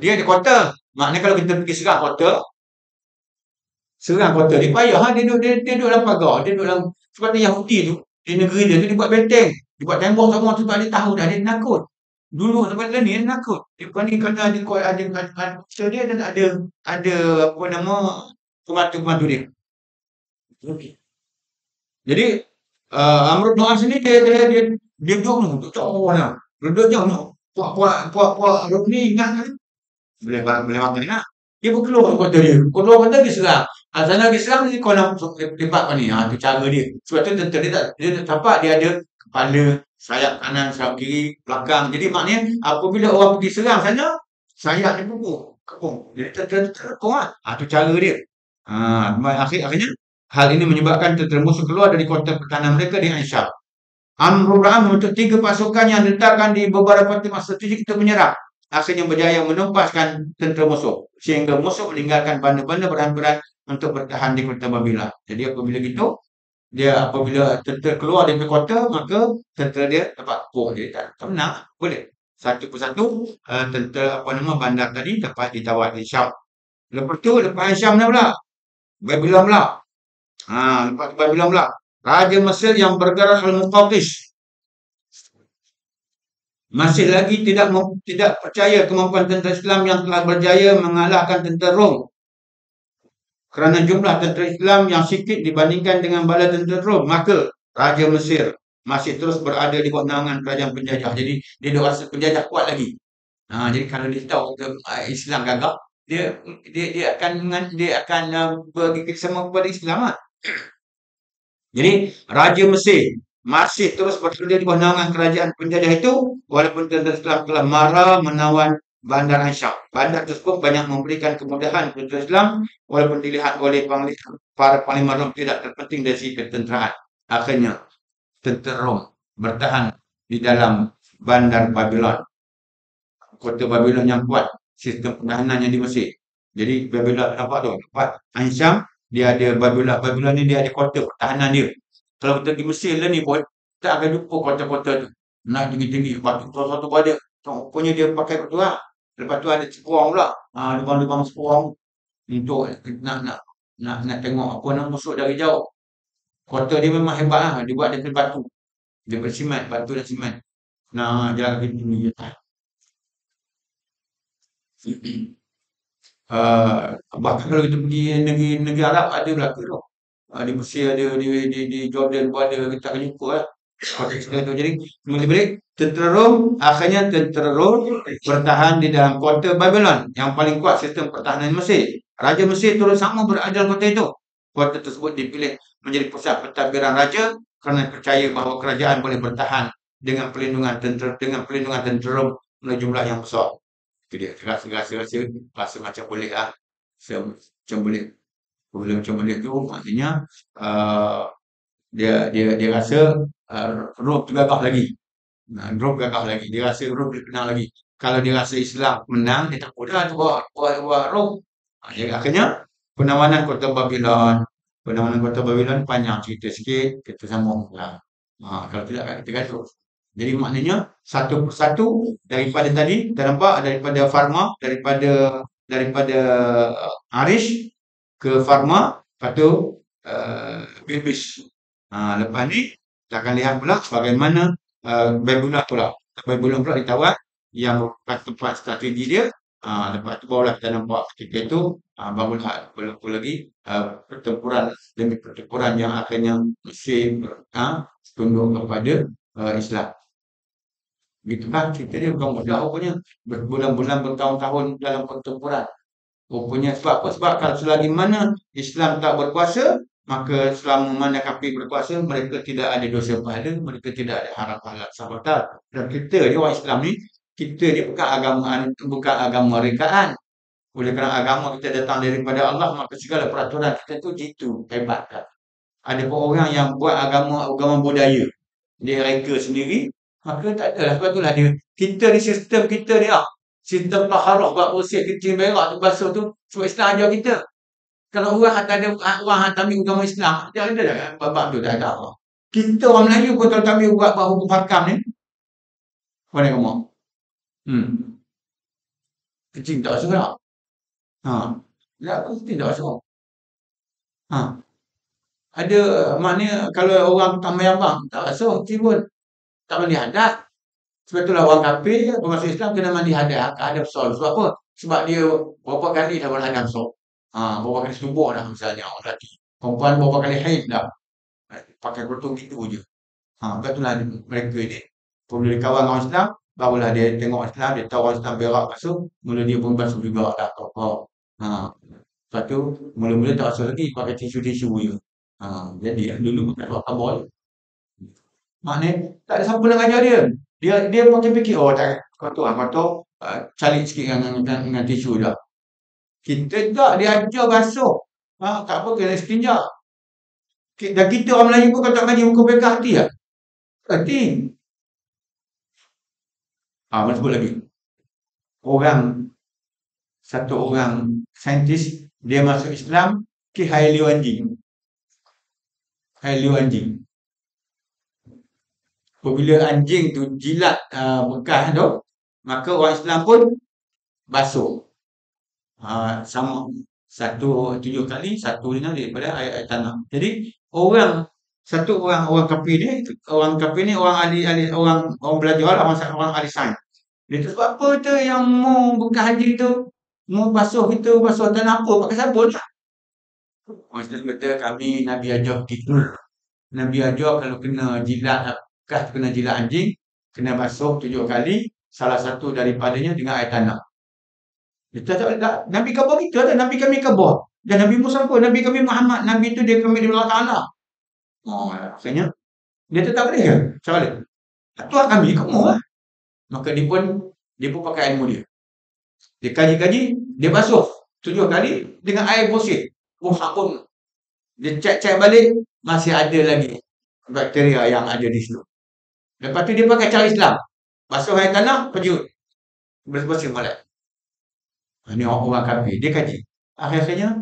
dia di kota. Maknanya kalau kita pergi serang kota, dia payah. Dia duduk dalam pagar. Dia duduk dalam, sebab dia Yahudi tu, di negeri dia tu, dia buat benteng. Dia buat tembok semua tu, dia tahu dah, dia nakut. Dulu sampai ni dia nakut. Dia ni kena dia dan ada apa nama pembantu dia. Okey. Jadi Amr bin As ni dia duduk jauh lah. Duduk jauh tu. Puak Arab ni ingat kan? Boleh makan nak. Dia pun keluar kota dia. Keluar kota dia serang. Sana dia serang ni kau nak masuk lepak kau ni. Tu cara dia. Sebab tu tentera dia tak nampak dia ada kepala, sayap kanan, sayap kiri, belakang. Jadi maknanya apabila orang pergi serang sana, sayap dia kepung. Jadi tentera terkepung lah. Tu cara dia. Akhirnya hal ini menyebabkan tentera musuh keluar dari kota pertahanan mereka di Ansyab. Amr bin As membentuk 3 pasukan yang diletakkan di beberapa tempat strategik untuk menyerang. Akhirnya berjaya menempaskan tentera musuh. Sehingga musuh meninggalkan banda-banda berhampiran untuk bertahan di kota Babila. Jadi apabila gitu, apabila tentera keluar dari kota, maka tentera dia dapat kepung. Dia tak menang. Boleh. Satu persatu, tentera bandar tadi dapat ditawar di Syam. Lepas Syam mana pula? Babylon pula. Lepas Babylon pula. Raja Mesir yang bergerak Al-Muqawqis masih lagi tidak percaya kemampuan tentera Islam yang telah berjaya mengalahkan tentera Rom. Kerana jumlah tentera Islam yang sikit dibandingkan dengan bala tentera Rom, maka Raja Mesir masih terus berada di bawah naungan kerajaan penjajah. Jadi dia rasa penjajah kuat lagi. Jadi kalau dia tahu Islam gagap, dia akan bagi kerjasama kepada Islam lah. Jadi Raja Mesir masih terus berada di bawah naungan kerajaan penjajah itu, walaupun tentera Islam telah marah menawan Bandar Ansyab. Bandar tersebut banyak memberikan kemudahan kepada Islam, walaupun dilihat oleh para panglima Rom tidak terpenting dari segi ketenteraan. Akhirnya tentera Rom bertahan di dalam Bandar Babylon. Kota Babylon yang kuat, sistem pertahanannya di Mesir. Jadi Babylon nampak tu, nampak Ansyab, dia ada Babylon ni dia ada kota pertahanan dia. Kalau kita pergi Mesir lah ni pun, kita akan jumpa kota-kota tu. Nak tinggi-tinggi, batu tu ada. Rupanya dia pakai batu lah. Lepas tu ada sepuang pula. Lubang-lubang sepuang. Untuk nak tengok apa nama musuh dari jauh. Kota dia memang hebat lah. Dia buat daripada batu. Dia bersimat, batu dan simat. Jalan kaki tinggi je tak. Bahkan kalau kita pergi negeri Arab ada belaka tu. Di Mesir ada, di Jordan pun ada, kita akan jumpa lah. Jadi balik akhirnya tentera Rom bertahan di dalam kota Babylon yang paling kuat sistem pertahanan Mesir. Raja Mesir terus sama berada dalam kota itu. Kota tersebut dipilih menjadi pusat pentadbiran raja kerana percaya bahawa kerajaan boleh bertahan dengan pelindungan tentera Rom oleh jumlah yang besar. Itu dia. Rasa macam boleh lah. Macam boleh. Macam boleh tu maksudnya dia rasa Rom tu gagah lagi. Rom gagah lagi. Dia rasa Rom boleh menang lagi. Kalau dia rasa Islam menang, dia tak boleh buat Rom. Jadi akhirnya penawanan kota Babylon panjang cerita sikit, kita sambung lah. Kalau tidak kita gaduh. Jadi maknanya satu persatu daripada tadi kita nampak daripada Farma, daripada Arish ke Farma, lepas tu Bilbis. Lepas ni kita akan lihat pula bagaimana Babylon pula ditawar yang merupakan tempat strategi dia. Lepas tu barulah kita nampak ketika itu barulah berlaku lagi pertempuran yang akhirnya Mesir tunduk kepada Islam. Begitulah cerita dia, bukan mudah rupanya. Berbulan-bulan, bertahun-tahun dalam pertempuran. Rupanya sebab apa? Sebab kalau selagi mana Islam tak berkuasa, maka selama mana kafir berkuasa, mereka tidak ada dosa pahala, mereka tidak ada harap pahala sahabat. Dan kita ni orang Islam ni, kita ni bukan agama rekaan. Oleh kerana agama kita datang daripada Allah, maka segala peraturan kita tu jitu, hebat tak? Ada pun orang yang buat agama budaya, dia reka sendiri, maka tak adalah. Sebab itulah kita ni, sistem kita ni sistem taharah buat bersih kecil berak tu basuh tu, sebab Islam ajar kita. Kalau orang hantar ambil agama Islam, dia ada dah babak tu, tak ada. Kita orang Melayu pun kalau ambil buat hukum hakam ni, mana kamu? Kecil tak surat. Ya, kecil tak surat. Ada maknanya kalau orang tak mayabang, tak basuh, kecil pun. Tak mandi hadas. Sebab itulah orang kafir, orang masuk Islam kena mandi hadas. Ada soal. Sebab apa? Sebab dia berapa kali dah berhadam soal. Berapa kali subuh dah misalnya orang lelaki. Perempuan berapa kali haid dah. Pakai kerudung gitu je. Sebab itulah mereka ni. Apabila dia kawan orang Islam, barulah dia tengok Islam, dia tahu orang Islam berak basuh, mula dia pun basuh juga dah. Lepas tu, mula-mula tak basuh lagi, pakai tisu-tisu je. Jadi dulu bukan buat kabel. Maknanya tak ada siapa nak ajar dia. Dia pakai fikir, tak kotor, calik sikit dengan tisu dah. Kita tak, dia ajar basuh. Tak apa, kena istinja. Dan kita orang Melayu pun kalau tak ngaji hukum fiqh hati tak? Hati. Mana sebut lagi. Satu orang saintis, dia masuk Islam, hai liu anjing. Apabila anjing tu jilat bekas tu, maka orang Islam pun basuh. Sama 7 kali, 1 daripada air tanah. Jadi orang kafir ni orang ahli orang belajar, orang ahli sains. Dia tu sebab apa tu yang mau bekas anjing tu, mau basuh tanah apa, pakai sabun lah. Orang Islam kata kami Nabi ajar begitu. Nabi ajar kalau kena jilat bekas, kena jilat anjing, kena basuh 7 kali, salah satu daripadanya dengan air tanah. Nabi khabar kita, Nabi kami khabar. Dan Nabi Musa pun, Nabi kami Muhammad, Nabi itu dia kami dari Allah Ta'ala. Akhirnya, dia tetap boleh ke? Soalan. Tuhan kami, kamu lah. Maka dia pun pakai ilmu dia. Dia kaji-kaji, dia basuh 7 kali dengan air bersih. Pun dia cek balik, masih ada lagi bakteria yang ada di situ. Lepas tu dia pakai cara Islam. Basuh air tanah, pejut. Bersih balik. Ini orang kafir, dia kaji. Akhirnya,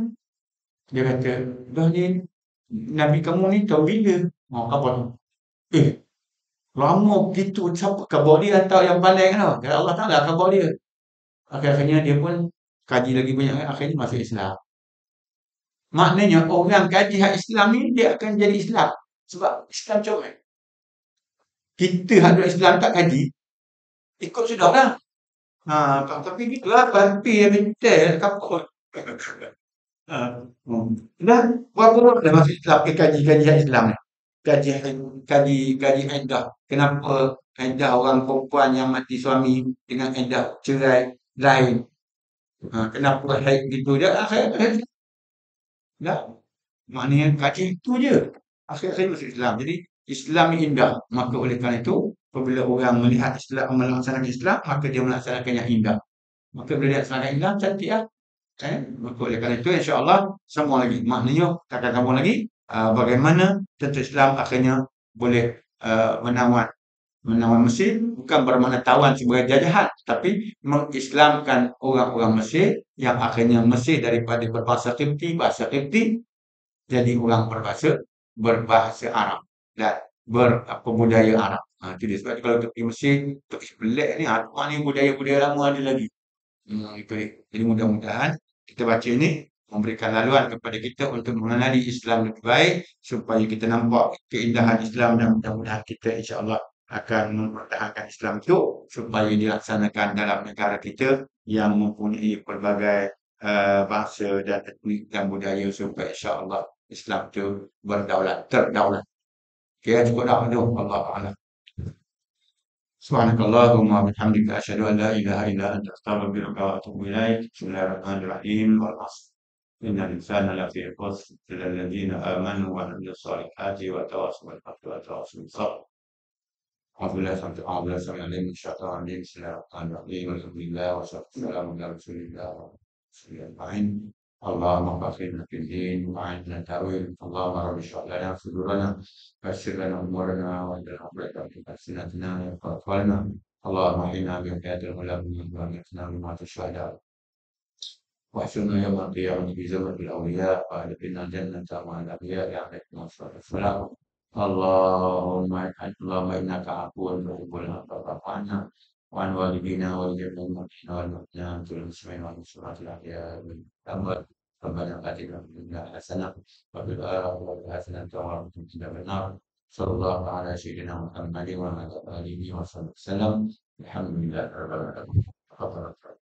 dia kata, dah ni, Nabi kamu ni tahu bila? Khabar tu. Lama begitu, siapa khabar dia atau yang pandai kan? Kata Allah Ta'ala khabar dia. Akhirnya dia pun kaji lagi banyak, akhirnya masuk Islam. Maknanya orang kaji hak Islam ni, dia akan jadi Islam. Sebab Islam comel. Kita hak Islam tak kaji, ikut sudah lah. Tapi gitulah, banti yang minta, kapal. Dah, berapa orang dah masuk Islam, kaji Islam ni? Kaji iddah. Kenapa iddah orang perempuan yang mati suami dengan iddah cerai lain? Kenapa haid gitu je? Akhir dah. Maknanya kaji itu je. Akhir masuk Islam. Jadi Islam ni indah. Maka oleh kerana itu, apabila orang melihat Islam, melaksanakan Islam, maka dia melaksanakan yang indah. Maka bila dia melaksanakan indah, cantik lah. Maka oleh kerana itu, insyaAllah, semua lagi. Maknanya, kata kamu lagi, bagaimana tentera Islam akhirnya boleh menawan Mesir, bukan bermakna tawan sebagai jajahan, tapi mengislamkan orang-orang Mesir, yang akhirnya Mesir daripada berbahasa Qibti, jadi orang berbahasa Arab dan berbudaya Arab. Itu dia. Sebab kalau pergi Mesir, pergi pelik ni, ni budaya-budaya lama ada lagi. Itu dia. Jadi mudah-mudahan kita baca ni memberikan laluan kepada kita untuk mengenali Islam lebih baik, supaya kita nampak keindahan Islam, dan mudah-mudahan kita insya-Allah akan mempertahankan Islam itu supaya dilaksanakan dalam negara kita yang mempunyai pelbagai bangsa dan etnik dan budaya, supaya insya-Allah Islam itu terdaulat. Cukup dah. Allah Ta'ala. Subhanakallahumma wa bihamdika asyhadu an la ilaha illa anta astaghfiruka wa atubu ilaik. Bismillahirrahmanirrahim. Wal 'ashr. Innal insana lafi khusr illa alladziina aamanu wa 'amilus solihati wa tawassaw bil haqqi wa tawassaw bis sabr. أعوذ بالله السميع العليم من الشيطان الرجيم بسم الله الرحمن الرحيم الحمد لله والصلاة والسلام على رسول الله وصحبه أجمعين اللهم فقهنا في الدين وعلمنا التأويل اللهم رب اشرح لنا صدورنا ويسر لنا أمورنا واجعلنا عقبة في ألسنتنا ويفقه أقوالنا اللهم احينا بحياة العلماء وأمتنا بموت الشهداء واحشرنا يوم القيامة في زمرة الأولياء وأدخلنا الجنة مع الأنبياء عليك الصلاة والسلام اللهم إنك عفو تحب العفو فاعف عنا وعن والدينا ولجميع المؤمنين والمؤمنات والمسلمين والمسلمات الأحياء والأموات ربنا آتنا في الدنيا حسنة وفي الآخرة حسنة وقنا عذاب النار صلى الله على سيدنا محمد وعلى آله وصحبه وسلم الحمد لله رب العالمين.